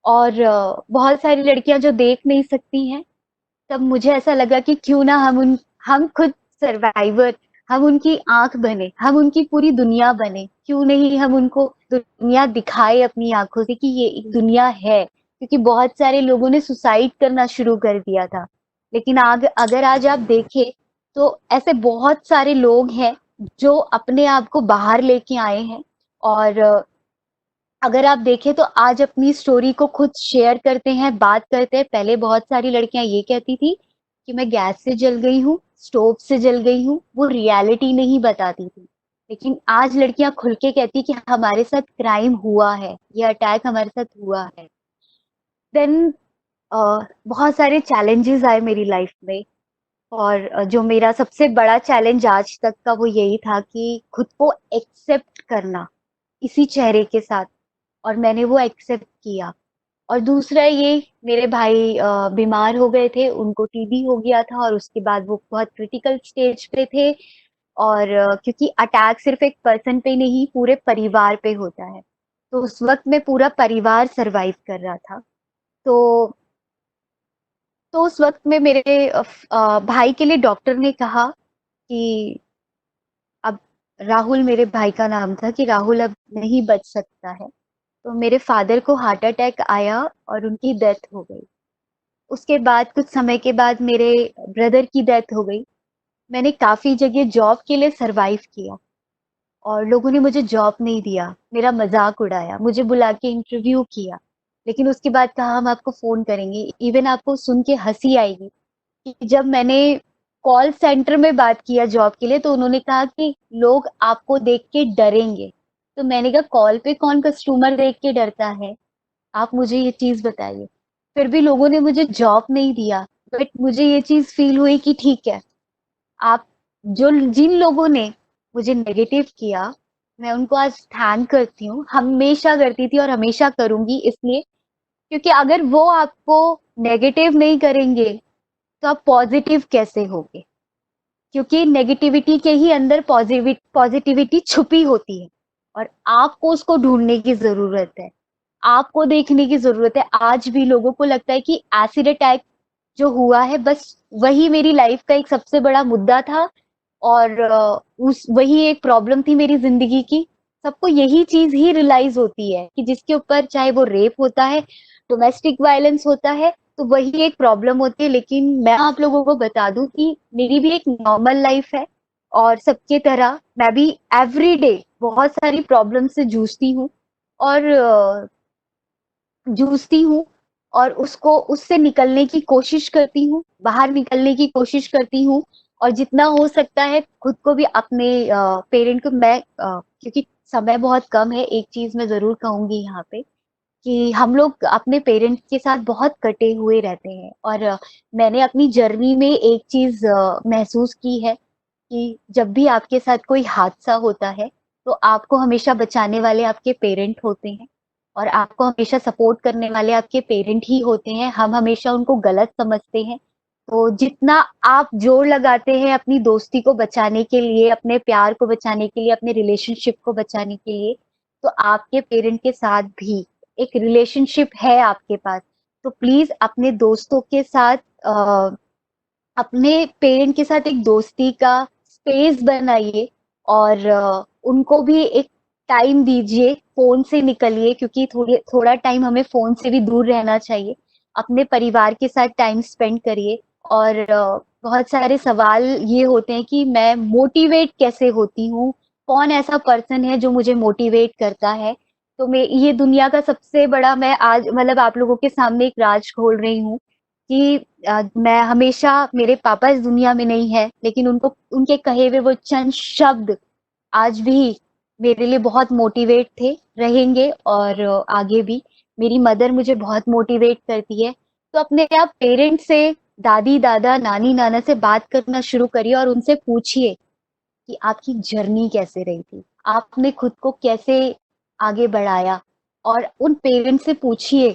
और बहुत सारी लड़कियां जो देख नहीं सकती हैं, तब मुझे ऐसा लगा कि क्यों ना हम खुद सर्वाइवर, हम उनकी आंख बने, हम उनकी पूरी दुनिया बने। क्यों नहीं हम उनको दुनिया दिखाए अपनी आंखों से कि ये एक दुनिया है। क्योंकि बहुत सारे लोगों ने सुसाइड करना शुरू कर दिया था। लेकिन अगर आज आप देखें तो ऐसे बहुत सारे लोग हैं जो अपने आप को बाहर लेके आए हैं। और अगर आप देखें तो आज अपनी स्टोरी को खुद शेयर करते हैं, बात करते हैं। पहले बहुत सारी लड़कियां ये कहती थी कि मैं गैस से जल गई हूँ, स्टोव से जल गई हूँ, वो रियलिटी नहीं बताती थी। लेकिन आज लड़कियां खुल के कहती कि हमारे साथ क्राइम हुआ है, ये अटैक हमारे साथ हुआ है। देन बहुत सारे चैलेंजेस आए मेरी लाइफ में। और जो मेरा सबसे बड़ा चैलेंज आज तक का वो यही था कि खुद को एक्सेप्ट करना इसी चेहरे के साथ। और मैंने वो एक्सेप्ट किया। और दूसरा ये, मेरे भाई बीमार हो गए थे, उनको टीबी हो गया था और उसके बाद वो बहुत क्रिटिकल स्टेज पे थे। और क्योंकि अटैक सिर्फ एक पर्सन पे नहीं, पूरे परिवार पे होता है, तो उस वक्त में पूरा परिवार सरवाइव कर रहा था। तो उस वक्त में मेरे भाई के लिए डॉक्टर ने कहा कि अब राहुल, मेरे भाई का नाम था, कि राहुल अब नहीं बच सकता है। तो मेरे फादर को हार्ट अटैक आया और उनकी डेथ हो गई। उसके बाद कुछ समय के बाद मेरे ब्रदर की डेथ हो गई। मैंने काफी जगह जॉब के लिए सरवाइव किया और लोगों ने मुझे जॉब नहीं दिया, मेरा मजाक उड़ाया, मुझे बुला के इंटरव्यू किया, लेकिन उसके बाद कहा हम आपको फोन करेंगे। इवन आपको सुन के हंसी आएगी कि जब मैंने कॉल सेंटर में बात किया जॉब के लिए, तो उन्होंने कहा कि लोग आपको देख के डरेंगे। तो मैंने कहा कॉल पे कौन कस्टमर देख के डरता है, आप मुझे ये चीज बताइए। फिर भी लोगों ने मुझे जॉब नहीं दिया, बट मुझे ये चीज फील हुई कि ठीक है, आप जिन लोगों ने मुझे नेगेटिव किया, मैं उनको आज थैंक करती हूँ, हमेशा करती थी और हमेशा करूंगी। इसलिए क्योंकि अगर वो आपको नेगेटिव नहीं करेंगे तो आप पॉजिटिव कैसे होगे? क्योंकि नेगेटिविटी के ही अंदर पॉजिटिविटी छुपी होती है और आपको उसको ढूंढने की जरूरत है, आपको देखने की जरूरत है। आज भी लोगों को लगता है कि एसिड अटैक जो हुआ है बस वही मेरी लाइफ का एक सबसे बड़ा मुद्दा था और वही एक प्रॉब्लम थी मेरी जिंदगी की। सबको यही चीज ही रियलाइज होती है कि जिसके ऊपर चाहे वो रेप होता है, डोमेस्टिक वायलेंस होता है, तो वही एक प्रॉब्लम होती है। लेकिन मैं आप लोगों को बता दूं कि मेरी भी एक नॉर्मल लाइफ है और सबके तरह मैं भी एवरी डे बहुत सारी प्रॉब्लम से जूझती हूँ और उससे निकलने की कोशिश करती हूँ, बाहर निकलने की कोशिश करती हूँ। और जितना हो सकता है खुद को भी, अपने पेरेंट को मैं क्योंकि समय बहुत कम है, एक चीज मैं जरूर कहूंगी यहाँ पे कि हम लोग अपने पेरेंट्स के साथ बहुत कटे हुए रहते हैं। और मैंने अपनी जर्नी में एक चीज महसूस की है कि जब भी आपके साथ कोई हादसा होता है तो आपको हमेशा बचाने वाले आपके पेरेंट होते हैं और आपको हमेशा सपोर्ट करने वाले आपके पेरेंट ही होते हैं। हम हमेशा उनको गलत समझते हैं। तो जितना आप जोर लगाते हैं अपनी दोस्ती को बचाने के लिए, अपने प्यार को बचाने के लिए, अपने रिलेशनशिप को बचाने के लिए, तो आपके पेरेंट के साथ भी एक रिलेशनशिप है आपके पास। तो प्लीज अपने दोस्तों के साथ, अपने पेरेंट के साथ एक दोस्ती का स्पेस बनाइए और उनको भी एक टाइम दीजिए, फोन से निकलिए, क्योंकि थोड़ा टाइम हमें फोन से भी दूर रहना चाहिए। अपने परिवार के साथ टाइम स्पेंड करिए। और बहुत सारे सवाल ये होते हैं कि मैं मोटिवेट कैसे होती हूँ, कौन ऐसा पर्सन है जो मुझे मोटिवेट करता है। तो मैं ये दुनिया का सबसे बड़ा, मैं आज मतलब आप लोगों के सामने एक राज खोल रही हूँ कि मैं हमेशा, मेरे पापा इस दुनिया में नहीं है, लेकिन उनके कहे हुए वो चंद शब्द आज भी मेरे लिए बहुत मोटिवेट थे, रहेंगे और आगे भी। मेरी मदर मुझे बहुत मोटिवेट करती है। तो अपने आप पेरेंट्स से, दादी दादा, नानी नाना से बात करना शुरू करिए और उनसे पूछिए कि आपकी जर्नी कैसे रही थी, आपने खुद को कैसे आगे बढ़ाया। और उन पेरेंट्स से पूछिए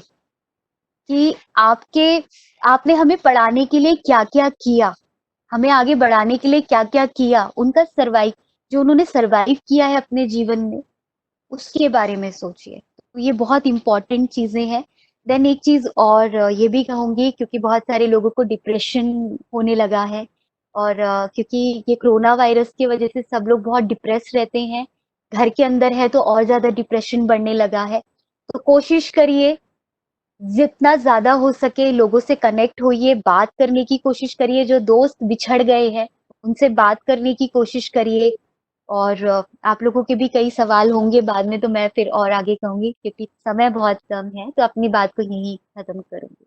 कि आपने हमें पढ़ाने के लिए क्या क्या किया, हमें आगे बढ़ाने के लिए क्या क्या किया। उनका जो उन्होंने सरवाइव किया है अपने जीवन में, उसके बारे में सोचिए। तो ये बहुत इंपॉर्टेंट चीजें हैं। देन एक चीज और ये भी कहूंगी, क्योंकि बहुत सारे लोगों को डिप्रेशन होने लगा है और क्योंकि ये कोरोना वायरस की वजह से सब लोग बहुत डिप्रेस रहते हैं, घर के अंदर है तो और ज्यादा डिप्रेशन बढ़ने लगा है। तो कोशिश करिए जितना ज्यादा हो सके लोगों से कनेक्ट होइए, बात करने की कोशिश करिए। जो दोस्त बिछड़ गए हैं उनसे बात करने की कोशिश करिए। और आप लोगों के भी कई सवाल होंगे बाद में, तो मैं फिर और आगे कहूंगी क्योंकि समय बहुत कम है, तो अपनी बात को यहीं खत्म करूंगी।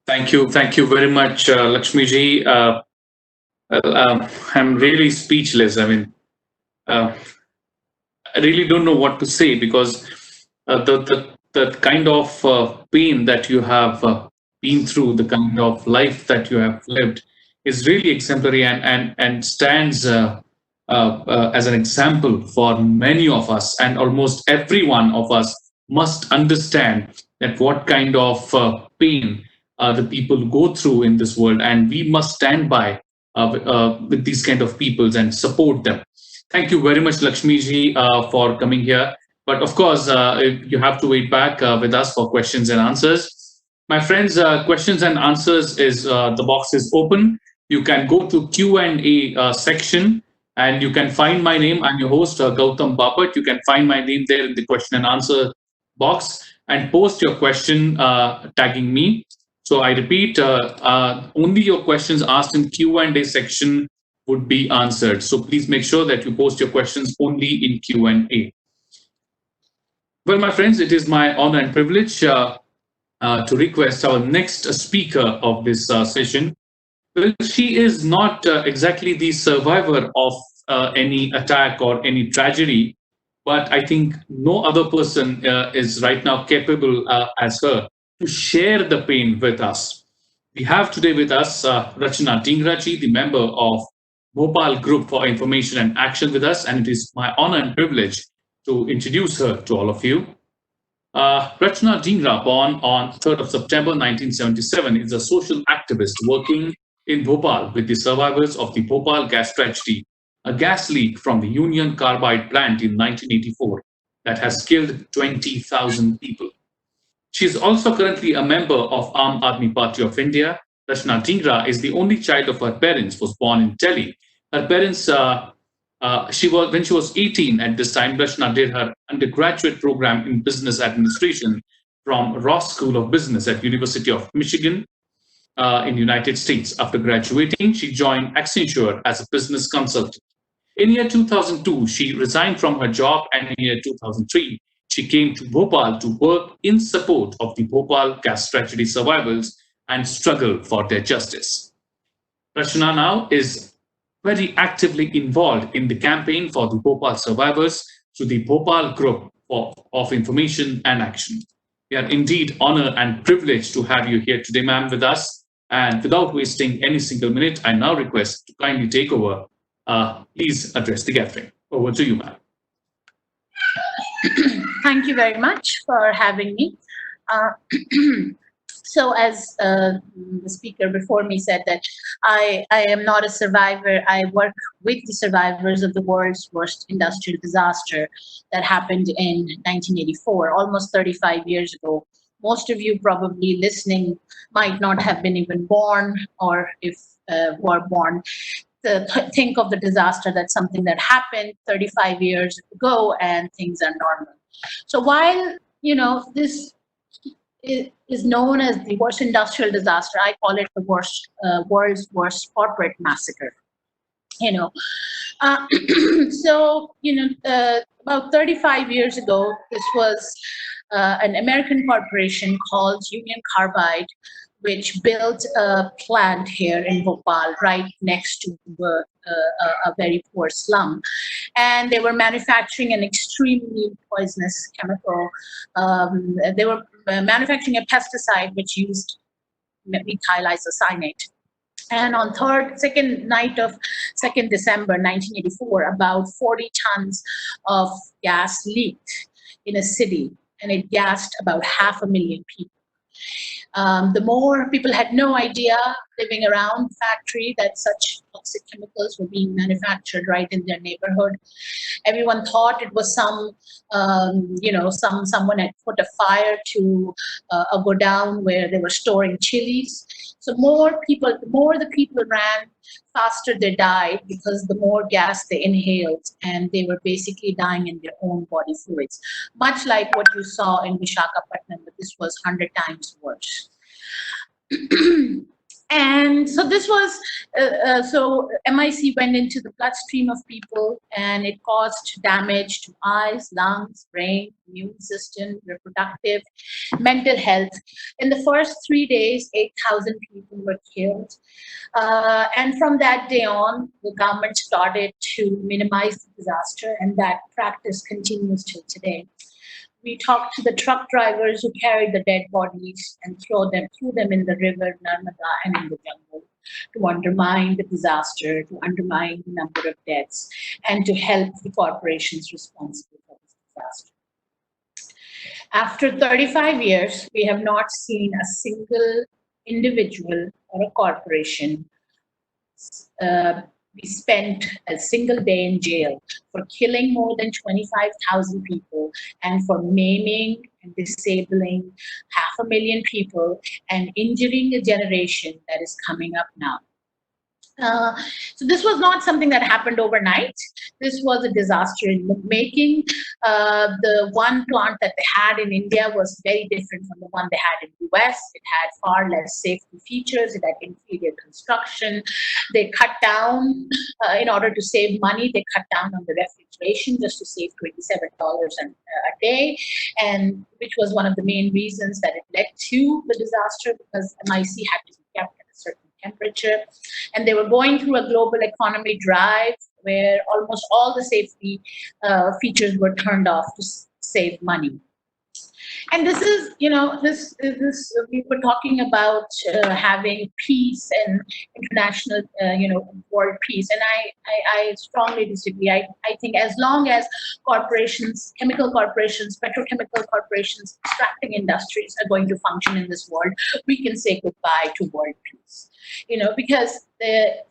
Thank you very much, Lakshmi ji. I'm really speechless. I mean, I really don't know what to say because the kind of pain that you have been through, the kind of life that you have lived, is really exemplary and stands as an example for many of us and almost every one of us must understand that what kind of pain the people go through in this world, and we must stand by with these kind of peoples and support them. Thank you very much, Lakshmiji, for coming here. But of course, you have to wait back with us for questions and answers. My friends, questions and answers is the box is open. You can go to Q&A section and you can find my name. I'm your host, Gautam Bapat. You can find my name there in the question and answer box and post your question tagging me. So I repeat, only your questions asked in Q&A section would be answered. So please make sure that you post your questions only in Q&A. Well, my friends, it is my honor and privilege to request our next speaker of this session. Well, she is not exactly the survivor of any attack or any tragedy, but I think no other person is right now capable as her to share the pain with us. We have today with us Rachna Dhingra ji, the member of Bhopal Group for Information and Action with us, and it is my honor and privilege to introduce her to all of you. Rachna Dhingra, born on 3rd of September 1977, is a social activist working in Bhopal with the survivors of the Bhopal gas tragedy, a gas leak from the Union Carbide plant in 1984 that has killed 20,000 people. She is also currently a member of Aam Aadmi Party of India. Rachna Dhingra is the only child of her parents, was born in Delhi. Her parents, when she was 18 at this time, Rachna did her undergraduate program in business administration from Ross School of Business at University of Michigan in the United States. After graduating, she joined Accenture as a business consultant. In year 2002, she resigned from her job, and in year 2003, she came to Bhopal to work in support of the Bhopal gas tragedy survivors and struggle for their justice. Rachna now is very actively involved in the campaign for the Bhopal survivors through the Bhopal Group of Information and Action. We are indeed honored and privileged to have you here today, ma'am, with us. And without wasting any single minute, I now request to kindly take over. Please address the gathering. Over to you, ma'am. Thank you very much for having me. So as the speaker before me said that I am not a survivor. I work with the survivors of the world's worst industrial disaster that happened in 1984, almost 35 years ago. Most of you probably listening might not have been even born, or if were born, think of the disaster that's something that happened 35 years ago and things are normal. So while, this is known as the worst industrial disaster, I call it the world's worst corporate massacre. About 35 years ago, this was an American corporation called Union Carbide, which built a plant here in Bhopal, right next to a very poor slum. And they were manufacturing an extremely poisonous chemical. They were manufacturing a pesticide which used methyl isocyanate. And on second night of 2nd December 1984, about 40 tons of gas leaked in a city, and it gassed about 500,000 people. The more people had no idea living around the factory that such toxic chemicals were being manufactured right in their neighborhood. Everyone thought it was someone had put a fire to a godown where they were storing chilies. So the more the people ran, faster they died, because the more gas they inhaled, and they were basically dying in their own body fluids, much like what you saw in Visakhapatnam, but this was 100 times worse. And so this was, so MIC went into the bloodstream of people, and it caused damage to eyes, lungs, brain, immune system, reproductive, mental health. In the first 3 days, 8,000 people were killed. And from that day on, the government started to minimize the disaster, and that practice continues till today. We talked to the truck drivers who carried the dead bodies and threw them in the river Narmada and in the jungle, to undermine the disaster, to undermine the number of deaths, and to help the corporations responsible for this disaster. After 35 years, we have not seen a single individual or a corporation be spent a single day in jail for killing more than 25,000 people and for maiming and disabling 500,000 people and injuring a generation that is coming up now. So this was not something that happened overnight. This was a disaster in the making. The one plant that they had in India was very different from the one they had in the US. It had far less safety features. It had inferior construction. They cut down, in order to save money, they cut down on the refrigeration just to save $27 a day, and which was one of the main reasons that it led to the disaster, because MIC had to be kept at a certain temperature. And they were going through a global economy drive where almost all the safety features were turned off to save money. And this is, we were talking about having peace and international, world peace. And I strongly disagree. I think as long as corporations, chemical corporations, petrochemical corporations, extracting industries are going to function in this world, we can say goodbye to world peace. Because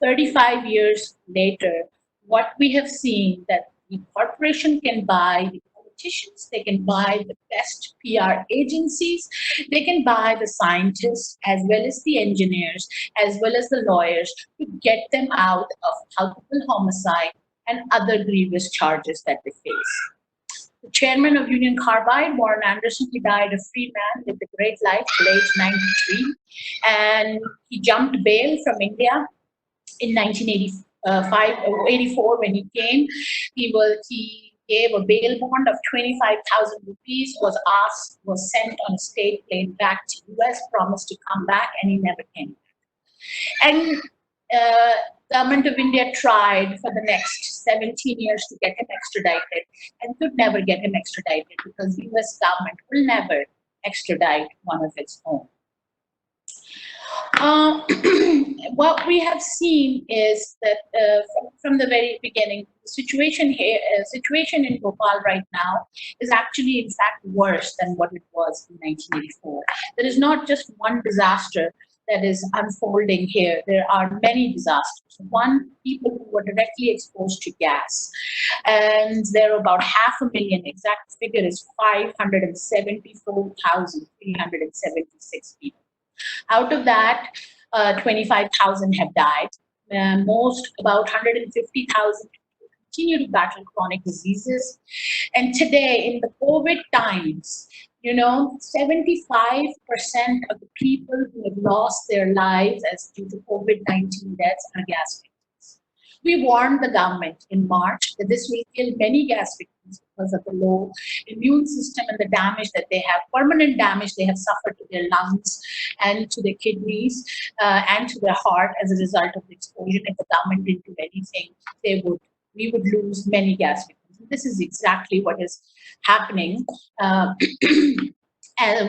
35 years later, what we have seen that the corporation can buy the politicians, they can buy the best PR agencies, they can buy the scientists as well as the engineers, as well as the lawyers to get them out of culpable homicide and other grievous charges that they face. The chairman of Union Carbide, Warren Anderson, he died a free man, lived a great life till age 93, and he jumped bail from India in 1984 when he came. He gave a bail bond of 25,000 rupees, was sent on a state plane back to US, promised to come back, and he never came back. And government of India tried for the next 17 years to get him extradited and could never get him extradited because US government will never extradite one of its own. What we have seen is that from the very beginning, the situation in Bhopal right now is actually, in fact, worse than what it was in 1984. There is not just one disaster that is unfolding here. There are many disasters. One, people who were directly exposed to gas, and there are about 500,000. Exact figure is 574,376 people. Out of that, 25,000 have died. About 150,000 continue to battle chronic diseases. And today, in the COVID times, 75% of the people who have lost their lives as due to COVID-19 deaths are gas victims. We warned the government in March that this will kill many gas victims because of the low immune system and the damage that they have, permanent damage they have suffered to their lungs and to their kidneys and to their heart as a result of the exposure. If the government didn't do anything, we would lose many gas victims. And this is exactly what is happening. And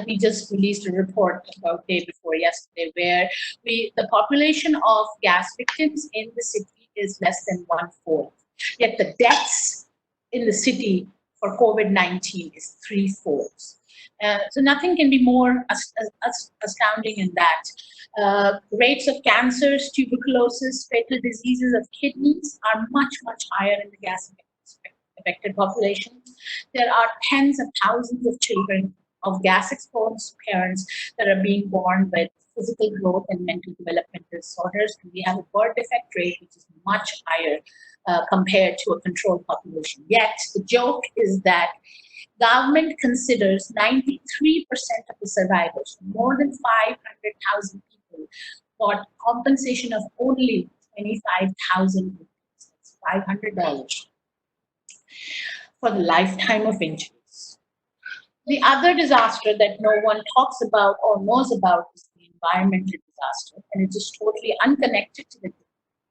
we just released a report about day before yesterday where the population of gas victims in the city is less than 1/4. Yet the deaths in the city for COVID-19 is 3/4. So nothing can be more astounding in that. Rates of cancers, tuberculosis, fatal diseases of kidneys are much, much higher in the gas-affected population. There are tens of thousands of children of gas-exposed parents that are being born with physical growth and mental development disorders. We have a birth defect rate which is much higher compared to a controlled population. Yet the joke is that government considers 93% of the survivors, more than 500,000 people, got compensation of only 25,000 rupees. That's $500 for the lifetime of injuries. The other disaster that no one talks about or knows about is the environmental disaster, and it is totally unconnected to the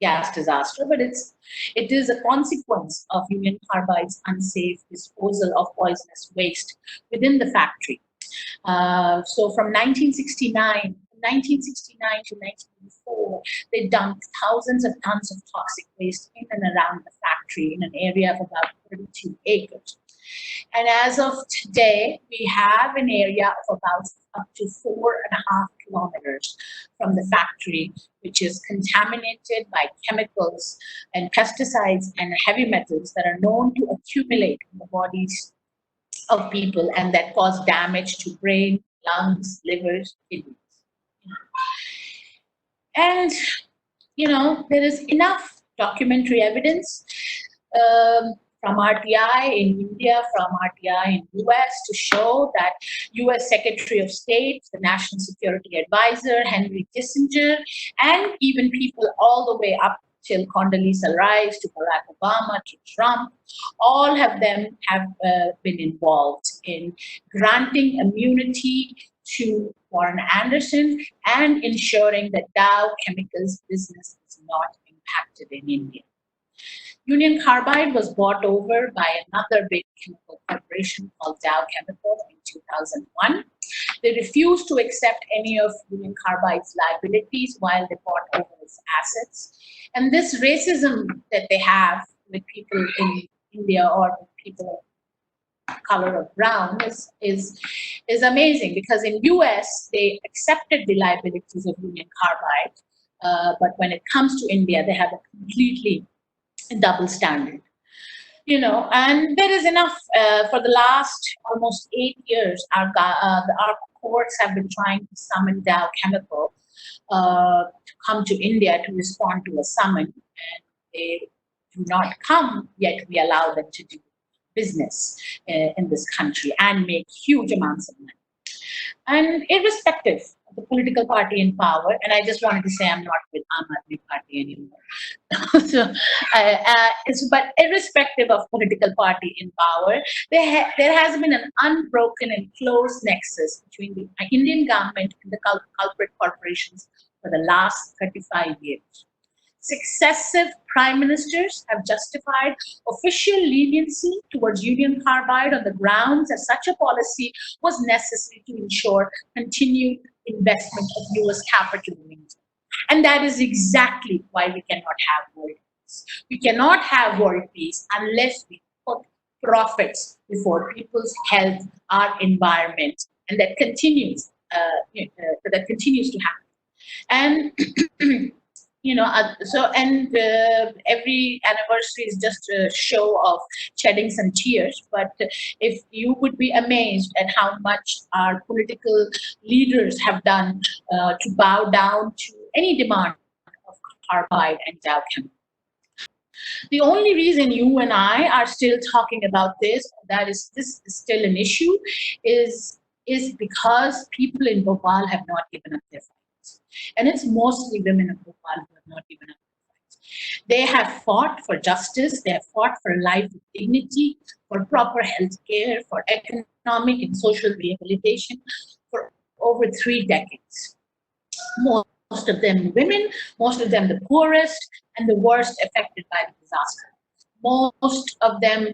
gas disaster, but it is a consequence of Union Carbide's unsafe disposal of poisonous waste within the factory. So from 1969 to 1984, they dumped thousands of tons of toxic waste in and around the factory in an area of about 32 acres. And as of today, we have an area of about up to 4.5 kilometers from the factory, which is contaminated by chemicals and pesticides and heavy metals that are known to accumulate in the bodies of people and that cause damage to brain, lungs, livers, kidneys. And, there is enough documentary evidence from RTI in India, from RTI in US to show that US Secretary of State, the National Security Advisor, Henry Kissinger, and even people all the way up till Condoleezza Rice, to Barack Obama, to Trump, all of them have been involved in granting immunity to Warren Anderson and ensuring that Dow Chemicals business is not impacted in India. Union Carbide was bought over by another big chemical corporation called Dow Chemical in 2001. They refused to accept any of Union Carbide's liabilities while they bought over its assets. And this racism that they have with people in India or with people of color of brown is amazing, because in US they accepted the liabilities of Union Carbide, but when it comes to India, they have a completely double standard. And there is enough. For the last almost 8 years, our courts have been trying to summon Dow Chemical to come to India to respond to a summon, and they do not come, yet we allow them to do business in this country and make huge amounts of money. And irrespective of the political party in power, and I just wanted to say I'm not with Aam Aadmi Party anymore. But irrespective of political party in power, there has been an unbroken and close nexus between the Indian government and the culprit corporations for the last 35 years. Successive prime ministers have justified official leniency towards Union Carbide on the grounds that such a policy was necessary to ensure continued investment of US capital in India. And that is exactly why we cannot have world peace. We cannot have world peace unless we put profits before people's health, our environment, and that continues to happen. And every anniversary is just a show of shedding some tears. But if you would be amazed at how much our political leaders have done to bow down to any demand of Carbide and Dow Chemical. The only reason you and I are still talking about this is still an issue, is because people in Bhopal have not given up their fight. And it's mostly women of Bhopal who have not given up their fights. They have fought for justice, they have fought for life with dignity, for proper health care, for economic and social rehabilitation for over 3 decades. Most of them women, most of them the poorest and the worst affected by the disaster. Most of them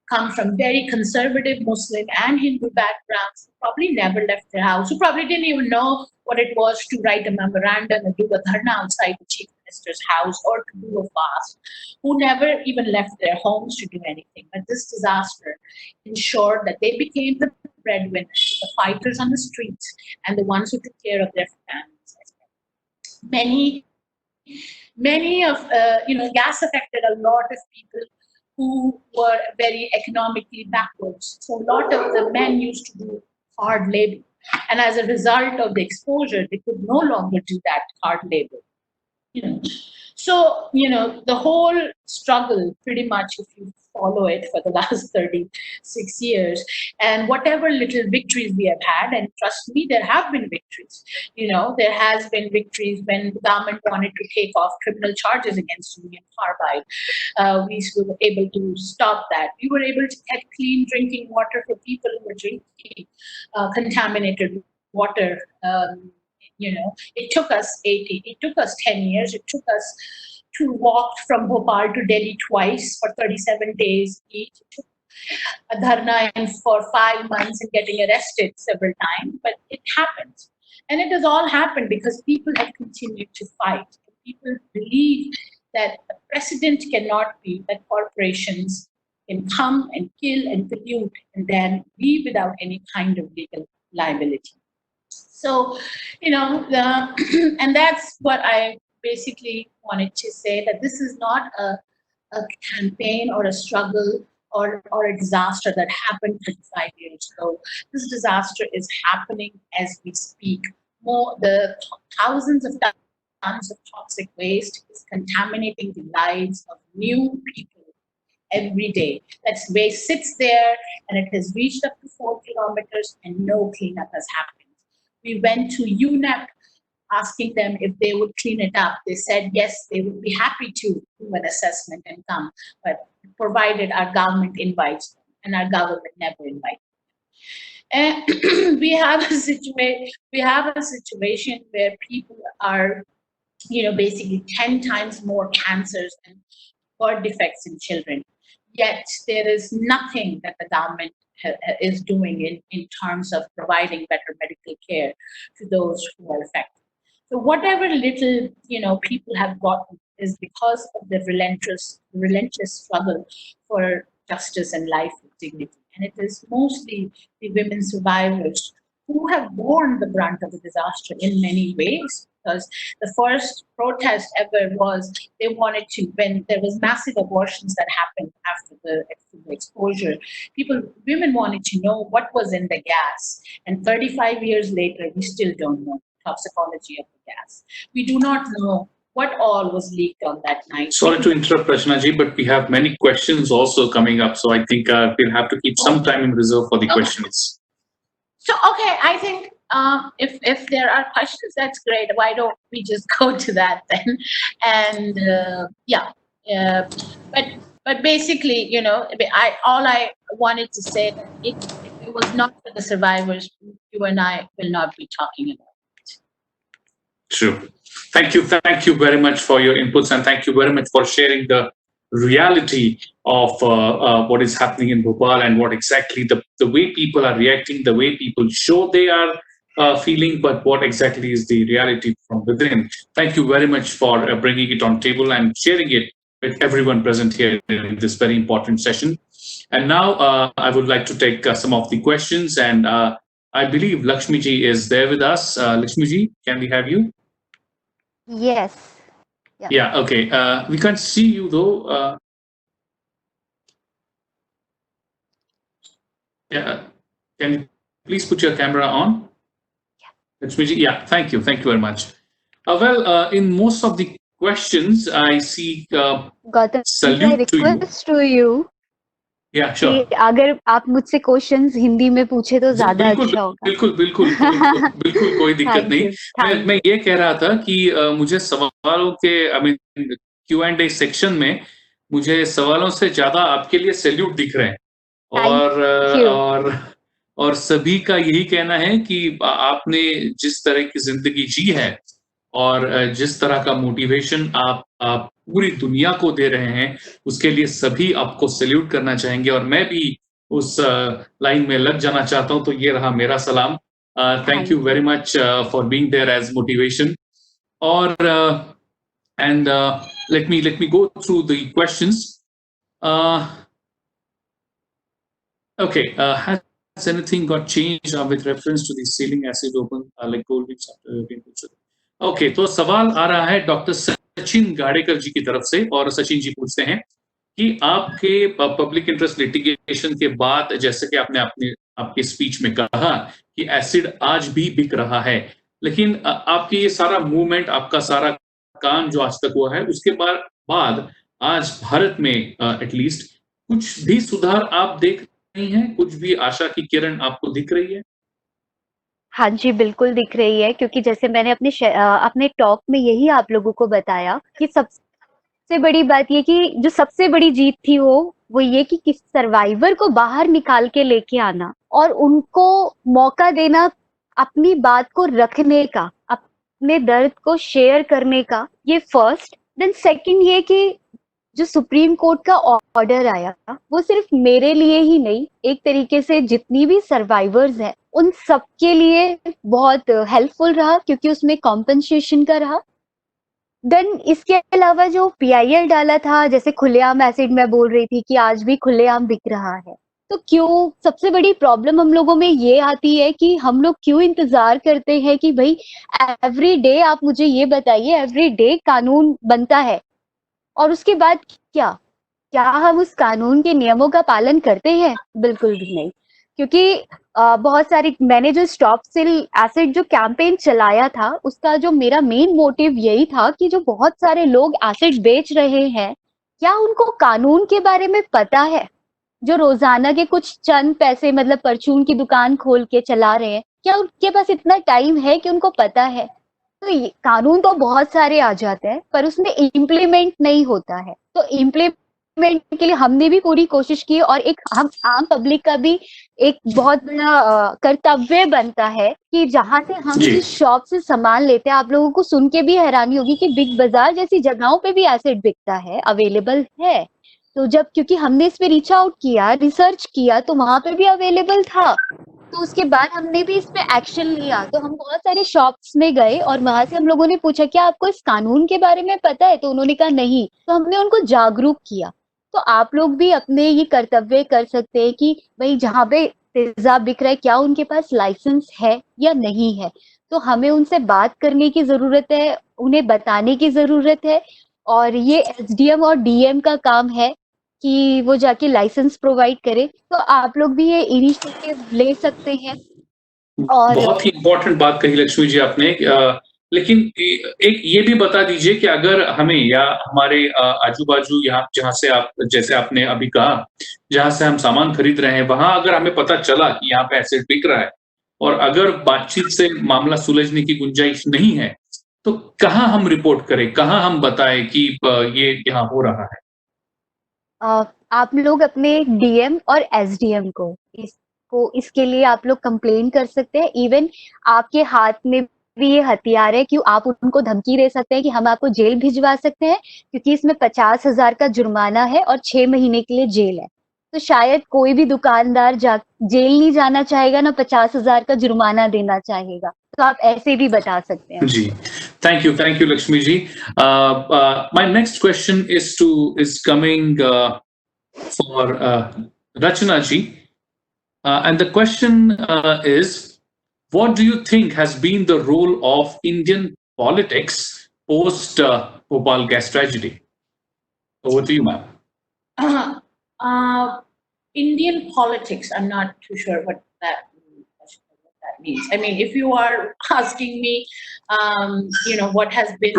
come from very conservative Muslim and Hindu backgrounds, who probably never left their house, who probably didn't even know what it was to write a memorandum or do a dharna outside the chief minister's house or to do a fast, who never even left their homes to do anything. But this disaster ensured that they became the breadwinners, the fighters on the streets, and the ones who took care of their families. Many of, gas affected a lot of people who were very economically backwards. So a lot of the men used to do hard labor. And as a result of the exposure, they could no longer do that hard labor. So, the whole struggle, pretty much, if you follow it for the last 36 years, and whatever little victories we have had, and trust me, there have been victories. There has been victories when the government wanted to take off criminal charges against Union Carbide. We were able to stop that. We were able to get clean drinking water for people who were drinking contaminated water. It took us 10 years. It took us to walk from Bhopal to Delhi twice for 37 days each. It took a dharna for 5 months and getting arrested several times, but it happened. And it has all happened because people have continued to fight. People believe that a precedent cannot be that corporations can come and kill and pollute and then leave without any kind of legal liability. So, and that's what I basically wanted to say, that this is not a campaign or a struggle or a disaster that happened 35 years ago. This disaster is happening as we speak. The thousands of tons of toxic waste is contaminating the lives of new people every day. That waste sits there and it has reached up to 4 kilometers and no cleanup has happened. We went to UNEP asking them if they would clean it up. They said yes, they would be happy to do an assessment and come, but provided our government invites them, and our government never invites them. And we have a situation where people are, basically 10 times more cancers and birth defects in children. Yet there is nothing that the government is doing in terms of providing better medical care to those who are affected. So whatever little, people have gotten is because of the relentless struggle for justice and life with dignity. And it is mostly the women survivors who have borne the brunt of the disaster in many ways, because the first protest ever was they wanted to, when there was massive abortions that happened after the exposure, women wanted to know what was in the gas. And 35 years later, we still don't know toxicology of the gas. We do not know what all was leaked on that night. Sorry to interrupt, Rachna ji, but we have many questions also coming up. So I think we'll have to keep some time in reserve for the questions. So, okay, I think if there are questions, that's great. Why don't we just go to that then? And but basically, all I wanted to say that if it was not for the survivors, you and I will not be talking about it. True. Thank you very much for your inputs, and thank you very much for sharing the reality of what is happening in Bhopal and what exactly the way people are reacting, the way people show they are feeling, but what exactly is the reality from within. Thank you very much for bringing it on table and sharing it with everyone present here in this very important session. And now I would like to take some of the questions, and I believe Lakshmi ji is there with us. Lakshmi ji, can we have you? Yes. Yeah, okay. We can't see you though. Yeah, can you please put your camera on? Lakshmi ji, yeah, thank you very much. In most of the questions, I see Gautam, salute to you. request to you. Yeah, sure. कि अगर आप मुझसे questions Hindi में पूछे तो ज्यादा अच्छा होगा. बिल्कुल कोई दिक्कत नहीं. मैं ये कह रहा था कि मुझे सवालों के Q&A सेक्शन में मुझे सवालों से ज्यादा आपके लिए सैल्यूट दिख रहे हैं, और सभी का यही कहना है कि आपने जिस तरह की जिंदगी जी है और जिस तरह का मोटिवेशन आप पूरी दुनिया को दे रहे हैं, उसके लिए सभी आपको सैल्यूट करना चाहेंगे, और मैं भी उस लाइन में लग जाना चाहता हूं. तो ये रहा मेरा सलाम. Thank you very much for being there as motivation. और and let me go through the questions. Okay, has anything got changed with reference to the saline acid open like gold beans after being put? Okay, तो सवाल आ रहा है doctor Sachin Gadekar जी की तरफ से, और सचिन जी पूछते हैं कि आपके पब्लिक इंटरेस्ट लिटिगेशन के बाद, जैसे कि आपने आपके स्पीच में कहा कि एसिड आज भी बिक रहा है, लेकिन आपकी ये सारा मूवमेंट, आपका सारा काम जो आज तक हुआ है, उसके बाद आज भारत में एटलीस्ट कुछ भी सुधार आप देख रही हैं? कुछ भी आशा की किरण आपको दिख रही है? हाँ जी, बिल्कुल दिख रही है, क्योंकि जैसे मैंने अपने टॉक में यही आप लोगों को बताया कि सबसे बड़ी बात ये कि जो सबसे बड़ी जीत थी वो ये कि किस सर्वाइवर को बाहर निकाल के लेके आना और उनको मौका देना अपनी बात को रखने का, अपने दर्द को शेयर करने का, ये फर्स्ट. देन सेकंड ये कि जो सुप्रीम कोर्ट का ऑर्डर आया वो सिर्फ मेरे लिए ही नहीं, एक तरीके से जितनी भी सर्वाइवर्स हैं उन सबके लिए बहुत हेल्पफुल रहा, क्योंकि उसमें कॉम्पनसेशन का रहा. देन इसके अलावा जो पीआईएल डाला था, जैसे खुलेआम एसिड मैं बोल रही थी कि आज भी खुलेआम बिक रहा है, तो क्यों सबसे बड़ी प्रॉब्लम हम लोगों में ये आती है कि हम लोग क्यों इंतजार करते हैं कि भाई एवरी डे आप मुझे ये बताइए, एवरी डे कानून बनता है और उसके बाद क्या हम उस कानून के नियमों का पालन करते हैं? बिल्कुल भी नहीं, क्योंकि बहुत सारी मैंने जो स्टॉप सेल एसिड जो कैंपेन चलाया था, उसका जो मेरा मेन मोटिव यही था कि जो बहुत सारे लोग एसिड बेच रहे हैं, क्या उनको कानून के बारे में पता है? जो रोजाना के कुछ चंद पैसे मतलब परचून की दुकान खोल के चला रहे हैं, क्या उनके पास इतना टाइम है कि उनको पता है? तो ये कानून तो बहुत सारे आ जाते हैं पर उसमें इम्प्लीमेंट नहीं होता है। तो इम्प्लीमेंट के लिए हमने भी पूरी कोशिश की और एक हम आम पब्लिक का भी एक बहुत बड़ा कर्तव्य बनता है कि जहां से हम जी। जिस शॉप से सामान लेते हैं, आप लोगों को सुन के भी हैरानी होगी कि बिग बाजार जैसी जगहों पे भी एसिड बिकता है, अवेलेबल है। तो जब क्योंकि हमने इस पे रीच आउट किया, रिसर्च किया, तो वहां पे भी अवेलेबल था। तो उसके बाद हमने भी इस पे एक्शन लिया। तो हम बहुत सारे शॉप्स में गए और वहां से हम लोगों ने पूछा क्या आपको इस कानून के बारे में पता है? तो उन्होंने कहा नहीं। तो हमने उनको जागरूक किया। तो आप लोग भी अपने ये कर्तव्य कर सकते हैं कि भाई जहाँ पे तेजाब बिक रहा है, क्या उनके पास लाइसेंस है या नहीं है? तो हमें उनसे बात करने की जरूरत है, उन्हें बताने की जरूरत है। और ये एसडीएम और डीएम का काम है कि वो जाके लाइसेंस प्रोवाइड करे। तो आप लोग भी ये इनिशिएटिव ले सकते हैं। और बहुत ही इम्पोर्टेंट बात कही लक्ष्मी जी आपने। लेकिन एक ये भी बता दीजिए कि अगर हमें या हमारे आजू-बाजू यहाँ जहाँ से आप जैसे आपने अभी कहा, जहाँ से हम सामान खरीद रहे हैं, वहाँ अगर हमें पता चला कि यहाँ पे एसिड बिक रहा है और अगर बातचीत से मामला सुलझने की गुंजाइश नहीं है, तो कहाँ हम रिपोर्ट करें? कहाँ हम बताएँ कि ये यहाँ हो रहा है? आप लोग अपने डीएम और एसडीएम को इसके लिए आप लोग कंप्लेन कर सकते हैं। इवन आपके हाथ में भी ये हथियार है कि आप उनको धमकी दे सकते हैं कि हम आपको जेल भिजवा सकते हैं, क्योंकि इसमें 50,000 का जुर्माना है और 6 महीने के लिए जेल है। तो शायद कोई भी दुकानदार जेल नहीं जाना चाहेगा, ना 50,000 का जुर्माना देना चाहेगा। तो आप ऐसे भी बता सकते हैं। जी, thank you, Lakshmi ji. My next question is coming for Rachana ji, and the question is, what do you think has been the role of Indian politics post Bhopal gas tragedy? Over to you, ma'am. Indian politics, I'm not too sure what that means. I mean, if you are asking me, what has been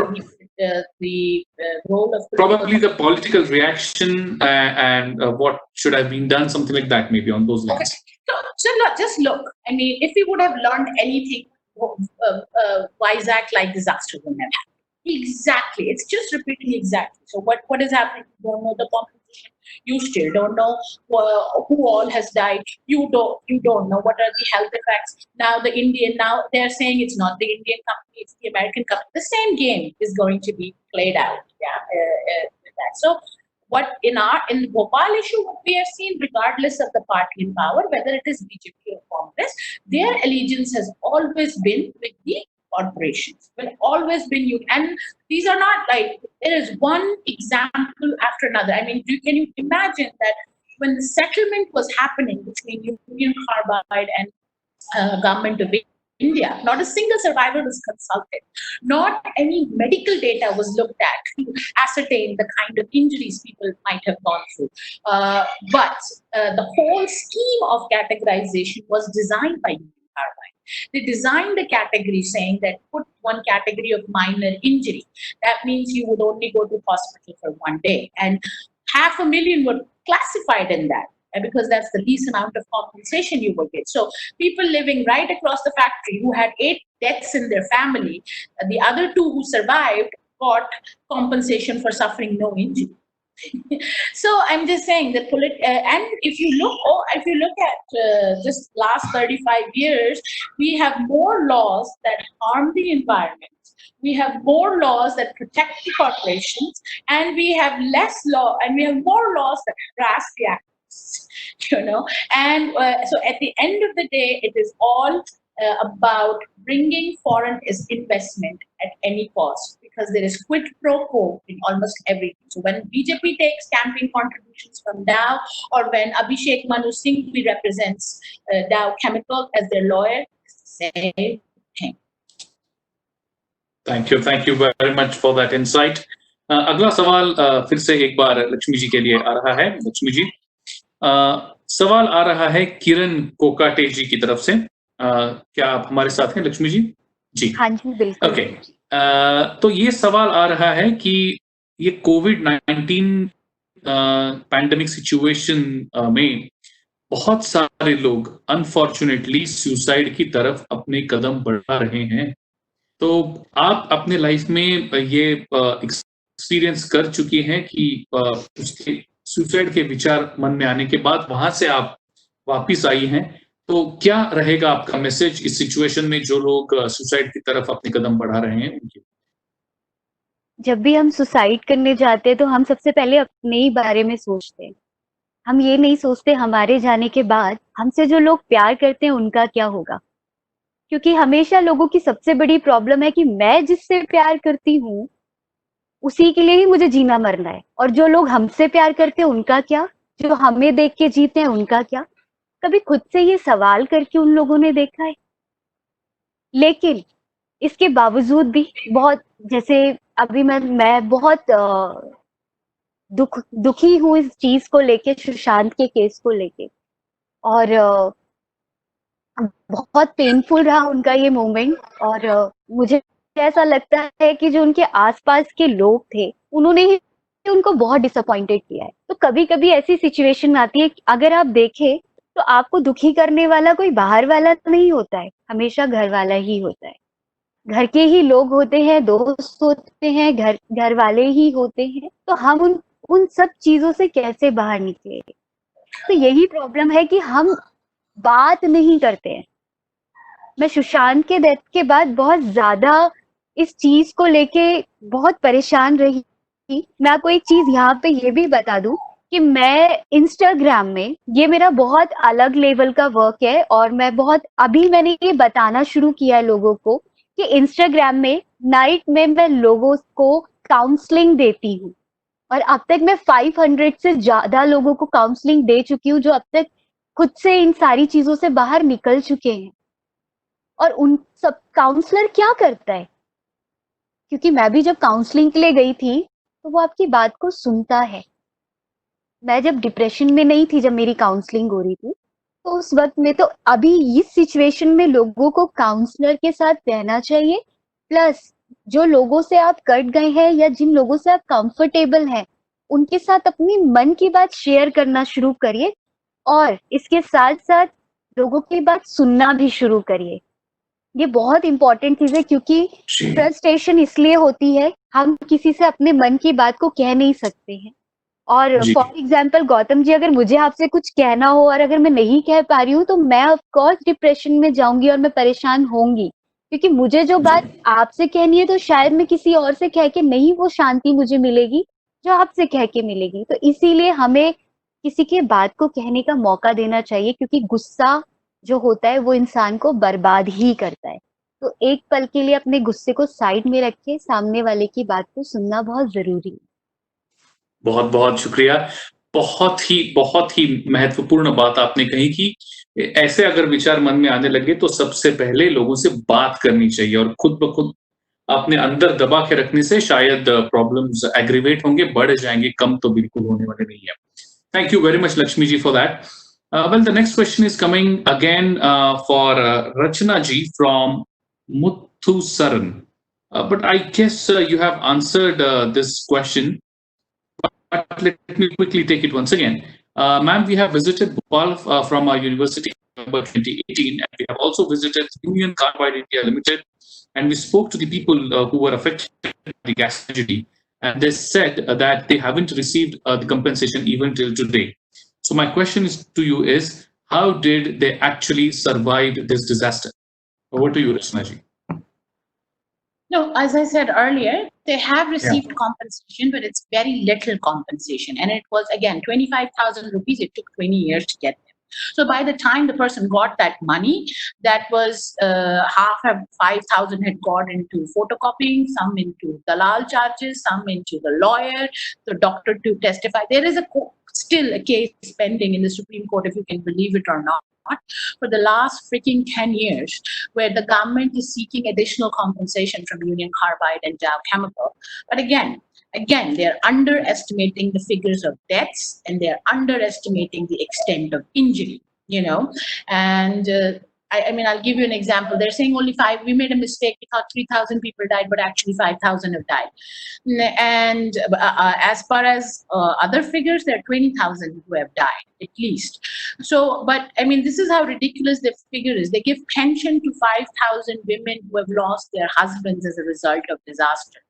the role of Probably the political reaction and what should have been done, something like that, maybe on those lines. Okay. So just look. I mean, if we would have learned anything, Vizag like disaster would never happen. Exactly. It's just repeating exactly. So what is happening? You don't know the compensation. You still don't know who all has died. You don't know what are the health effects. Now they're saying it's not the Indian company, it's the American company. The same game is going to be played out. Yeah. With that. So what in the Bhopal issue, what we have seen, regardless of the party in power, whether it is BJP or Congress, their allegiance has always been with the corporations, will always been you. And these are not like, there is one example after another. I mean, can you imagine that when the settlement was happening between Union Carbide and government of India, not a single survivor was consulted. Not any medical data was looked at to ascertain the kind of injuries people might have gone through. But the whole scheme of categorization was designed by Union Carbide. They designed a category saying that put one category of minor injury. That means you would only go to hospital for 1 day. And 500,000 were classified in that, because that's the least amount of compensation you will get. So people living right across the factory who had 8 deaths in their family, the other 2 who survived got compensation for suffering no injury. So I'm just saying that and if you look at just last 35 years, we have more laws that harm the environment. We have more laws that protect the corporations, and we have less law, and we have more laws that harass the activists. And so at the end of the day, it is all about bringing foreign investment at any cost. because there is quid pro quo in almost everything. So when BJP takes campaign contributions from Dow, or when Abhishek Manu Singhvi represents Dow Chemical as their lawyer, same thing. Thank you very much for that insight. अगला सवाल फिर से एक बार लक्ष्मी जी के लिए आ रहा है। लक्ष्मी जी, सवाल आ रहा है किरण कोकाटे जी की तरफ से। क्या आप हमारे साथ हैं लक्ष्मी जी? जी हाँ जी, बिल्कुल। ओके, तो ये सवाल आ रहा है कि ये कोविड-19 पैंडेमिक सिचुएशन में बहुत सारे लोग अनफॉर्चुनेटली सुसाइड की तरफ अपने कदम बढ़ा रहे हैं। तो आप अपने लाइफ में ये एक्सपीरियंस कर चुकी हैं कि उसके सुसाइड के विचार मन में आने के बाद वहां से आप वापिस आई हैं, तो क्या रहेगा आपका मैसेज इस सिचुएशन में जो लोग सुसाइड की तरफ अपने कदम बढ़ा रहे हैं उनके? जब भी हम सुसाइड करने जाते हैं तो हम सबसे पहले अपने ही बारे में सोचते हैं। हम ये नहीं सोचते हमारे जाने के बाद हमसे जो लोग प्यार करते हैं उनका क्या होगा, क्योंकि हमेशा लोगों की सबसे बड़ी प्रॉब्लम है कि मैं जिससे प्यार करती हूँ उसी के लिए ही मुझे जीना मरना है, और जो लोग हमसे प्यार करते हैं उनका क्या, जो हमें देख के जीते हैं उनका क्या। कभी खुद से ये सवाल करके उन लोगों ने देखा है? लेकिन इसके बावजूद भी बहुत, जैसे अभी मैं बहुत दुखी हूँ इस चीज को लेके, सुशांत के केस को लेके, और बहुत पेनफुल रहा उनका ये मोमेंट। और मुझे ऐसा लगता है कि जो उनके आसपास के लोग थे उन्होंने ही उनको बहुत डिसअपॉइंटेड किया है। तो कभी कभी ऐसी सिचुएशन आती है, अगर आप देखें तो आपको दुखी करने वाला कोई बाहर वाला नहीं होता है, हमेशा घर वाला ही होता है। घर के ही लोग होते हैं, दोस्त होते हैं, घर वाले ही होते हैं। तो हम उन सब चीजों से कैसे बाहर निकले? तो यही प्रॉब्लम है कि हम बात नहीं करते हैं। मैं सुशांत के डेथ के बाद बहुत ज्यादा इस चीज को लेके बहुत परेशान रही। मैं आपको एक चीज यहाँ पे ये भी बता दूं कि मैं इंस्टाग्राम में, ये मेरा बहुत अलग लेवल का वर्क है, और मैंने ये बताना शुरू किया है लोगों को कि इंस्टाग्राम में नाइट में मैं लोगों को काउंसलिंग देती हूँ, और अब तक मैं 500 से ज्यादा लोगों को काउंसलिंग दे चुकी हूँ जो अब तक खुद से इन सारी चीजों से बाहर निकल चुके हैं। और उन सब काउंसलर क्या करता है, क्योंकि मैं भी जब काउंसलिंग के लिए गई थी तो वो आपकी बात को सुनता है। मैं जब डिप्रेशन में नहीं थी, जब मेरी काउंसलिंग हो रही थी, तो उस वक्त में, तो अभी इस सिचुएशन में लोगों को काउंसलर के साथ रहना चाहिए। प्लस जो लोगों से आप कट गए हैं या जिन लोगों से आप कंफर्टेबल हैं उनके साथ अपनी मन की बात शेयर करना शुरू करिए, और इसके साथ साथ लोगों की बात सुनना भी शुरू करिए। ये बहुत इंपॉर्टेंट चीज है, क्योंकि फ्रस्ट्रेशन इसलिए होती है, हम किसी से अपने मन की बात को कह नहीं सकते हैं। और फॉर एग्जाम्पल गौतम जी, अगर मुझे आपसे कुछ कहना हो और अगर मैं नहीं कह पा रही हूँ तो मैं ऑफकोर्स डिप्रेशन में जाऊंगी और मैं परेशान होंगी, क्योंकि मुझे जो बात आपसे कहनी है तो शायद मैं किसी और से कह के नहीं वो शांति मुझे मिलेगी जो आपसे कह के मिलेगी। तो इसीलिए हमें किसी के बात को कहने का मौका देना चाहिए, क्योंकि गुस्सा जो होता है वो इंसान को बर्बाद ही करता है। तो एक पल के लिए अपने गुस्से को साइड में रख के सामने वाले की बात को सुनना बहुत जरूरी है। बहुत बहुत शुक्रिया। बहुत ही महत्वपूर्ण बात आपने कही कि ऐसे अगर विचार मन में आने लगे तो सबसे पहले लोगों से बात करनी चाहिए, और खुद ब खुद अपने अंदर दबा के रखने से शायद प्रॉब्लम्स एग्रीवेट होंगे, बढ़ जाएंगे, कम तो बिल्कुल होने वाले नहीं है। Thank you very much Lakshmi ji for that. Well, the next question is coming again for Rachna ji from Muthusaran. But I guess you have answered this question. But let me quickly take it once again. Ma'am, we have visited Bhopal from our university in November 2018, and we have also visited Union Carbide India Limited, and we spoke to the people who were affected by the gas tragedy, and they said that they haven't received the compensation even till today. So my question to you is, how did they actually survive this disaster? Over to you, Rachna ji. No, as I said earlier, they have received compensation, but it's very little compensation. And it was, again, 25,000 rupees. It took 20 years to get them. So by the time the person got that money, that was half of 5,000 had gone into photocopying, some into dalal charges, some into the lawyer, the doctor to testify. There is still a case pending in the Supreme Court, if you can believe it or not, for the last freaking 10 years, where the government is seeking additional compensation from Union Carbide and Dow Chemical. But again, they're underestimating the figures of deaths, and they're underestimating the extent of injury, and I mean, I'll give you an example. They're saying only we made a mistake. We thought 3,000 people died, but actually 5,000 have died. And as far as other figures, there are 20,000 who have died, at least. So, but I mean, this is how ridiculous the figure is. They give pension to 5,000 women who have lost their husbands as a result of disaster.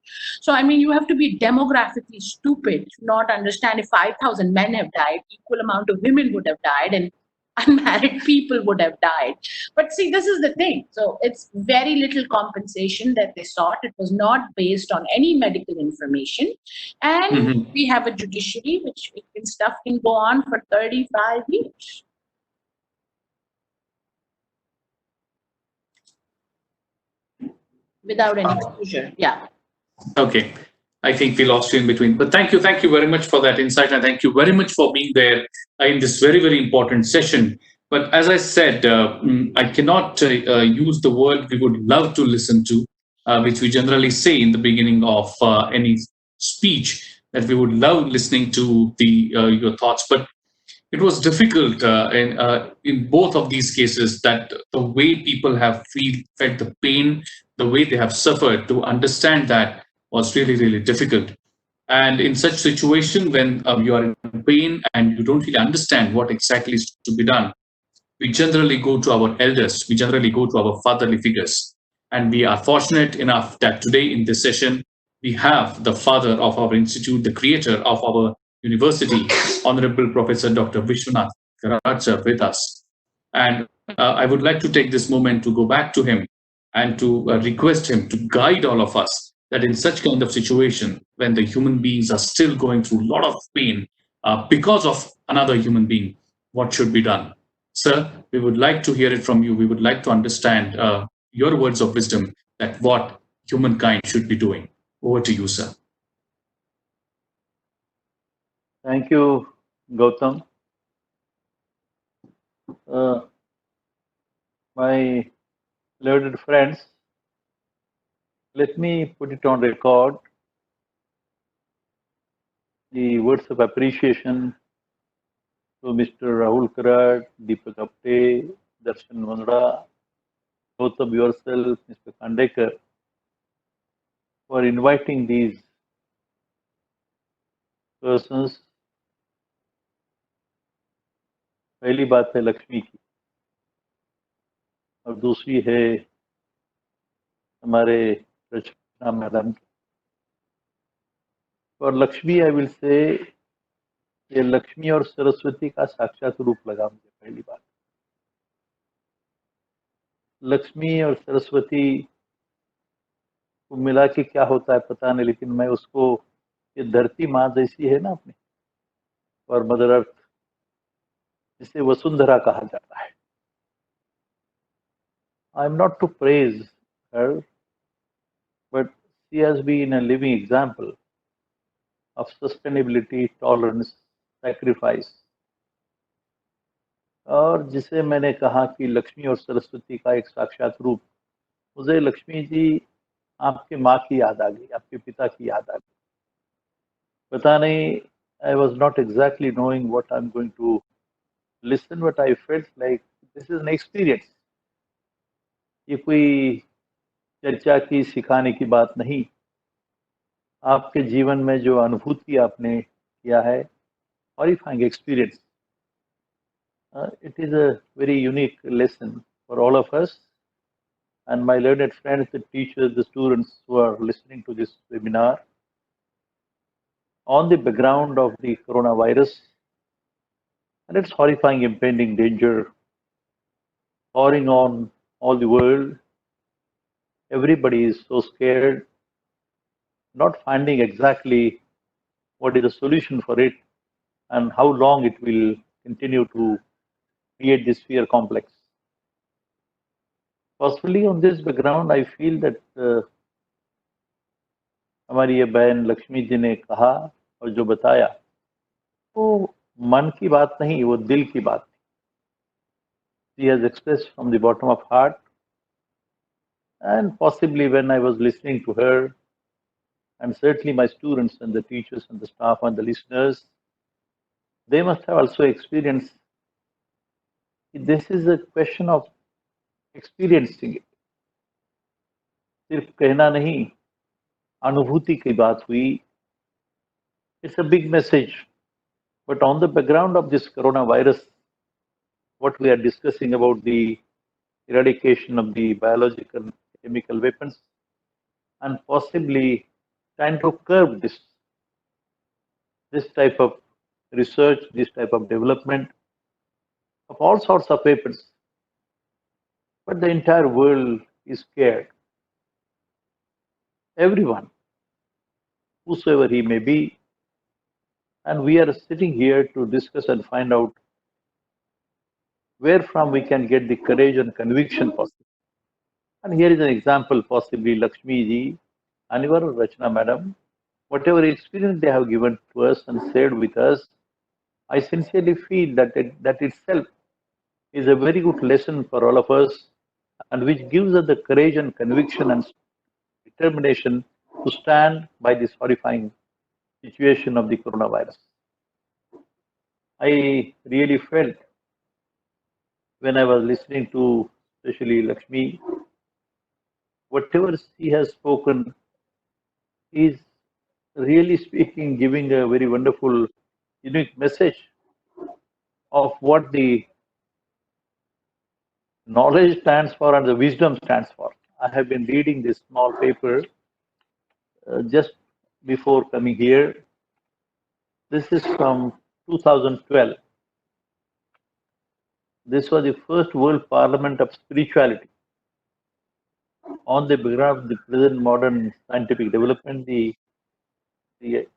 So, I mean, you have to be demographically stupid to not understand if 5,000 men have died, equal amount of women would have died, and unmarried people would have died. But see, this is the thing. So it's very little compensation that they sought. It was not based on any medical information. And we have a judiciary which stuff can go on for 35 years. Without any exposure. Yeah. Okay. I think we lost you in between. But thank you very much for that insight, and thank you very much for being there in this very, very important session. But as I said, I cannot use the word we would love to listen to, which we generally say in the beginning of any speech, that we would love listening to your thoughts. But it was difficult in both of these cases, that the way people have felt the pain, the way they have suffered, to understand that was really, really difficult. And in such situation, when you are in pain and you don't really understand what exactly is to be done, we generally go to our elders, we generally go to our fatherly figures. And we are fortunate enough that today in this session, we have the father of our institute, the creator of our university, Honorable Professor Dr. Vishwanath Karatsa, with us. And I would like to take this moment to go back to him and to request him to guide all of us, that in such kind of situation, when the human beings are still going through a lot of pain because of another human being, what should be done? Sir, we would like to hear it from you. We would like to understand your words of wisdom, that what humankind should be doing. Over to you, sir. Thank you, Gautam. My beloved friends, let me put it on record the words of appreciation to Mr. Rahul Karat, Deepak Apte, Darshan Vandra, Gautam yourself, Mr. Khandekar, for inviting these persons. पहली बात है लक्ष्मी की, और दूसरी है हमारे रचना madam की. और लक्ष्मी, आई विल से, ये लक्ष्मी और सरस्वती का साक्षात रूप लगा मुझे. पहली बात, लक्ष्मी और सरस्वती को मिला के क्या होता है पता नहीं, लेकिन मैं उसको, ये धरती माँ जैसी है ना अपनी, और मदर अर्थ, जिसे वसुंधरा कहा जाता है. I am not to praise her, but she has been a living example of sustainability, tolerance, sacrifice. और जिसे मैंने कहा कि लक्ष्मी और सरस्वती का एक साक्षात रूप, मुझे लक्ष्मी जी आपके माँ की याद आ गई, आपके पिता की याद आ गई. पता नहीं, I was not exactly knowing what I'm going to listen, but I felt like this is an experience. ये कोई चर्चा की, सिखाने की बात नहीं. आपके जीवन में जो अनुभूति आपने किया है, horrifying experience. It is a very unique lesson for all of us. And my learned friends, the teachers, the students who are listening to this webinar, on the background of the coronavirus and its horrifying impending danger pouring on all the world, everybody is so scared, not finding exactly what is the solution for it and how long it will continue to create this fear complex. Possibly on this background, I feel that हमारी ये बहन लक्ष्मी जी ने कहा और जो बताया वो मन की बात नहीं, वो दिल की बात थी. She has expressed from the bottom of heart, and possibly when I was listening to her, and certainly my students and the teachers and the staff and the listeners, they must have also experienced. This is a question of experiencing it. सिर्फ कहना नहीं, अनुभूति की बात हुई. It's a big message. But on the background of this coronavirus, what we are discussing about the eradication of the biological chemical weapons and possibly trying to curb this type of research, this type of development of all sorts of weapons. But the entire world is scared. Everyone, whosoever he may be, and we are sitting here to discuss and find out where from we can get the courage and conviction possible. And here is an example, possibly Lakshmi ji and even Rachna madam, whatever experience they have given to us and shared with us, I sincerely feel that that itself is a very good lesson for all of us, and which gives us the courage and conviction and determination to stand by this horrifying situation of the coronavirus. I really felt when I was listening to especially Lakshmi, whatever she has spoken is really speaking, giving a very wonderful, unique message of what the knowledge stands for and the wisdom stands for. I have been reading this small paper just before coming here. This is from 2012. This was the first World Parliament of Spirituality. On the background of the present modern scientific development, the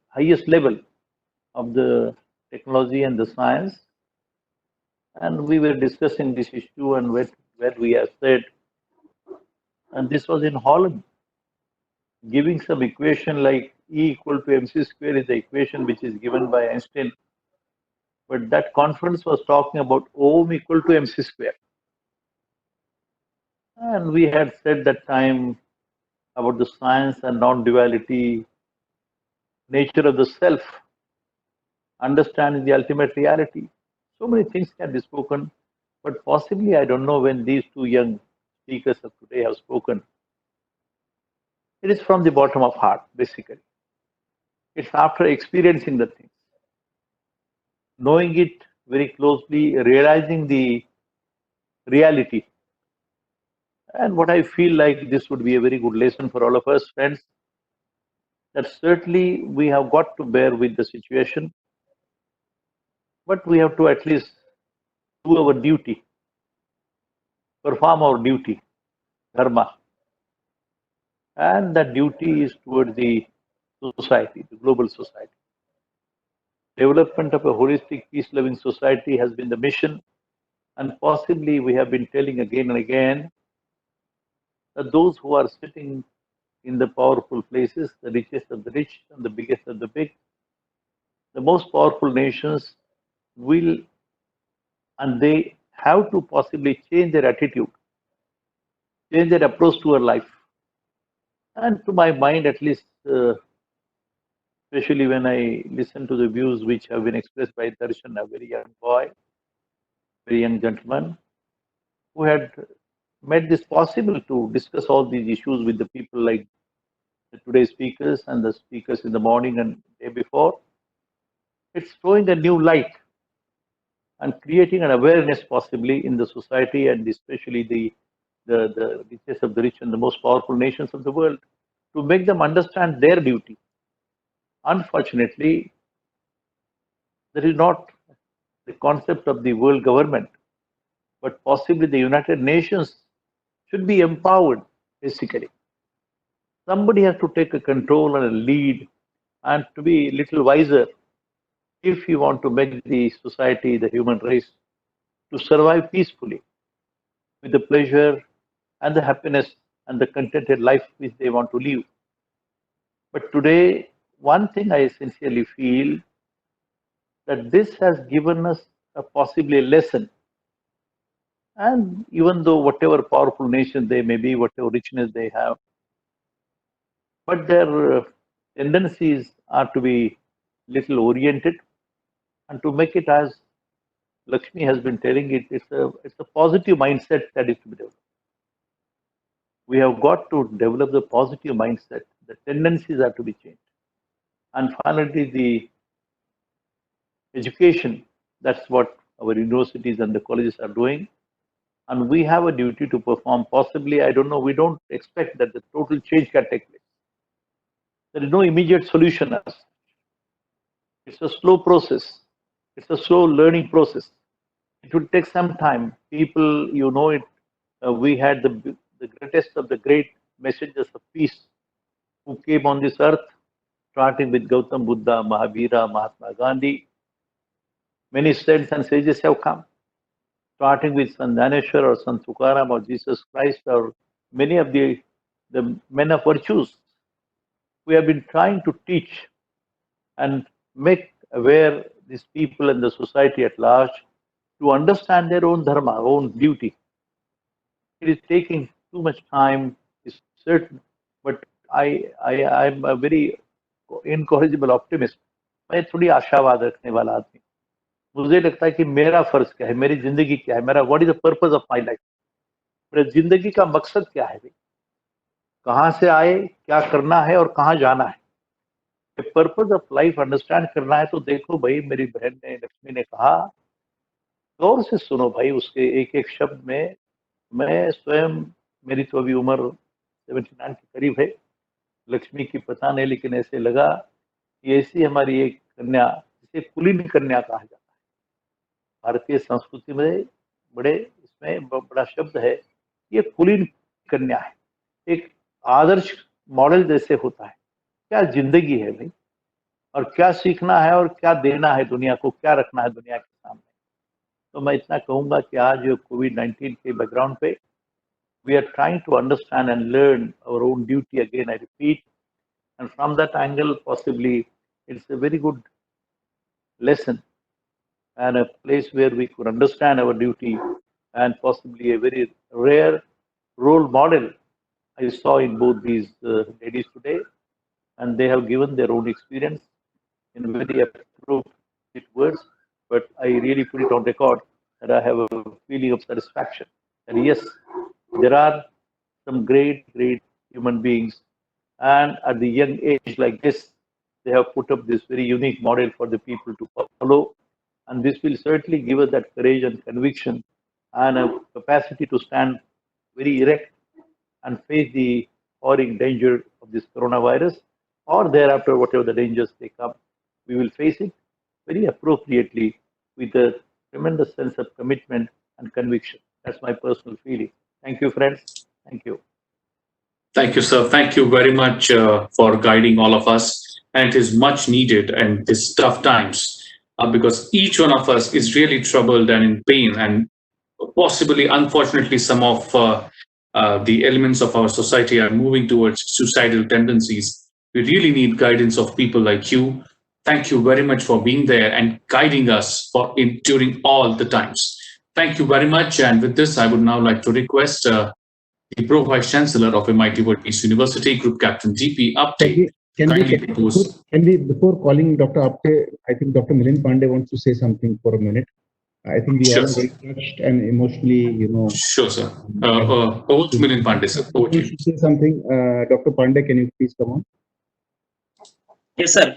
highest level of the technology and the science. And we were discussing this issue and where we have said, and this was in Holland, giving some equation like E equal to mc square is the equation which is given by Einstein. But that conference was talking about ohm equal to mc square. And we had said that time about the science and non-duality, nature of the self, understanding the ultimate reality. So many things can be spoken, but possibly I don't know when these two young speakers of today have spoken. It is from the bottom of heart, basically. It's after experiencing the things, knowing it very closely, realizing the reality. And what I feel like this would be a very good lesson for all of us, friends, that certainly we have got to bear with the situation, but we have to at least do our duty, perform our duty, dharma. And that duty is toward the society, the global society. Development of a holistic, peace-loving society has been the mission, and possibly we have been telling again and again that those who are sitting in the powerful places, the richest of the rich and the biggest of the big, the most powerful nations will, and they have to possibly change their attitude, change their approach to our life. And to my mind, at least, especially when I listen to the views which have been expressed by Darshan, a very young boy, very young gentleman, who had made this possible to discuss all these issues with the people like today's speakers and the speakers in the morning and day before. It's throwing a new light and creating an awareness possibly in the society, and especially the richest of the rich and the most powerful nations of the world, to make them understand their duty. Unfortunately, there is not the concept of the world government, but possibly the United Nations should be empowered, basically. Somebody has to take a control and a lead and to be a little wiser if you want to make the society, the human race, to survive peacefully with the pleasure and the happiness and the contented life which they want to live. But today, one thing I sincerely feel that this has given us possibly a lesson. And even though whatever powerful nation they may be, whatever richness they have, but their tendencies are to be little oriented and to make it, as Lakshmi has been telling it, it's a positive mindset that is to be developed. We have got to develop the positive mindset. The tendencies are to be changed. And finally, the education, that's what our universities and the colleges are doing. And we have a duty to perform. Possibly, I don't know, we don't expect that the total change can take place. There is no immediate solution. It's a slow process. It's a slow learning process. It will take some time. People, you know it, we had the greatest of the great messengers of peace who came on this earth, starting with Gautam Buddha, Mahavira, Mahatma Gandhi. Many saints and sages have come, starting with Sant Dhaneshwar or Sant Tukaram or Jesus Christ or many of the men of virtues. We have been trying to teach and make aware these people and the society at large to understand their own dharma, own duty. It is taking too much time, is certain, but I'm a very incorrigible optimist. मैं थोड़ी आशावाद रखने वाला आदमी. मुझे लगता है कि मेरा फर्ज क्या है, मेरी जिंदगी क्या है, मेरा what is the purpose of my life. मेरी जिंदगी का मकसद क्या है, कहाँ से आए, क्या करना है और कहाँ जाना है. पर्पस ऑफ लाइफ अंडरस्टैंड करना है तो देखो भाई, मेरी बहन ने, लक्ष्मी ने कहा, गौर से सुनो भाई उसके एक एक शब्द में. मैं स्वयं, मेरी तो अभी उम्र 79 के करीब है, लक्ष्मी की पता नहीं, लेकिन ऐसे लगा कि ऐसी हमारी एक कन्या, जिसे कुलीन कन्या कहा जाता है भारतीय संस्कृति में, बड़े इसमें बड़ा शब्द है, ये कुलीन कन्या है. एक आदर्श मॉडल जैसे होता है. क्या जिंदगी है भाई, और क्या सीखना है और क्या देना है दुनिया को, क्या रखना है दुनिया के सामने. तो मैं इतना कहूंगा कि आज कोविड-19 के बैकग्राउंड पे we are trying to understand and learn our own duty again, I repeat, and from that angle possibly it's a very good lesson and a place where we could understand our duty, and possibly a very rare role model I saw in both these ladies today, and they have given their own experience in very appropriate words, but I really put it on record that I have a feeling of satisfaction. And yes, there are some great human beings, and at the young age like this, they have put up this very unique model for the people to follow, and this will certainly give us that courage and conviction and a capacity to stand very erect and face the horrid danger of this coronavirus, or thereafter whatever the dangers they come, we will face it very appropriately with a tremendous sense of commitment and conviction. That's my personal feeling. Thank you, friends. Thank you. Thank you, sir. Thank you very much for guiding all of us. And it is much needed in these tough times because each one of us is really troubled and in pain, and possibly, unfortunately, some of the elements of our society are moving towards suicidal tendencies. We really need guidance of people like you. Thank you very much for being there and guiding us during all the times. Thank you very much. And with this, I would now like to request the Pro Vice Chancellor of MIT World Peace University, Group Captain GP Apte. Can we, before calling Dr. Apte, I think Dr. Milind Pandey wants to say something for a minute. I think we are very touched and emotionally, Sure, sir. Over to Milind Pandey, sir. Over to you. Say something. Dr. Pandey, can you please come on? Yes, sir.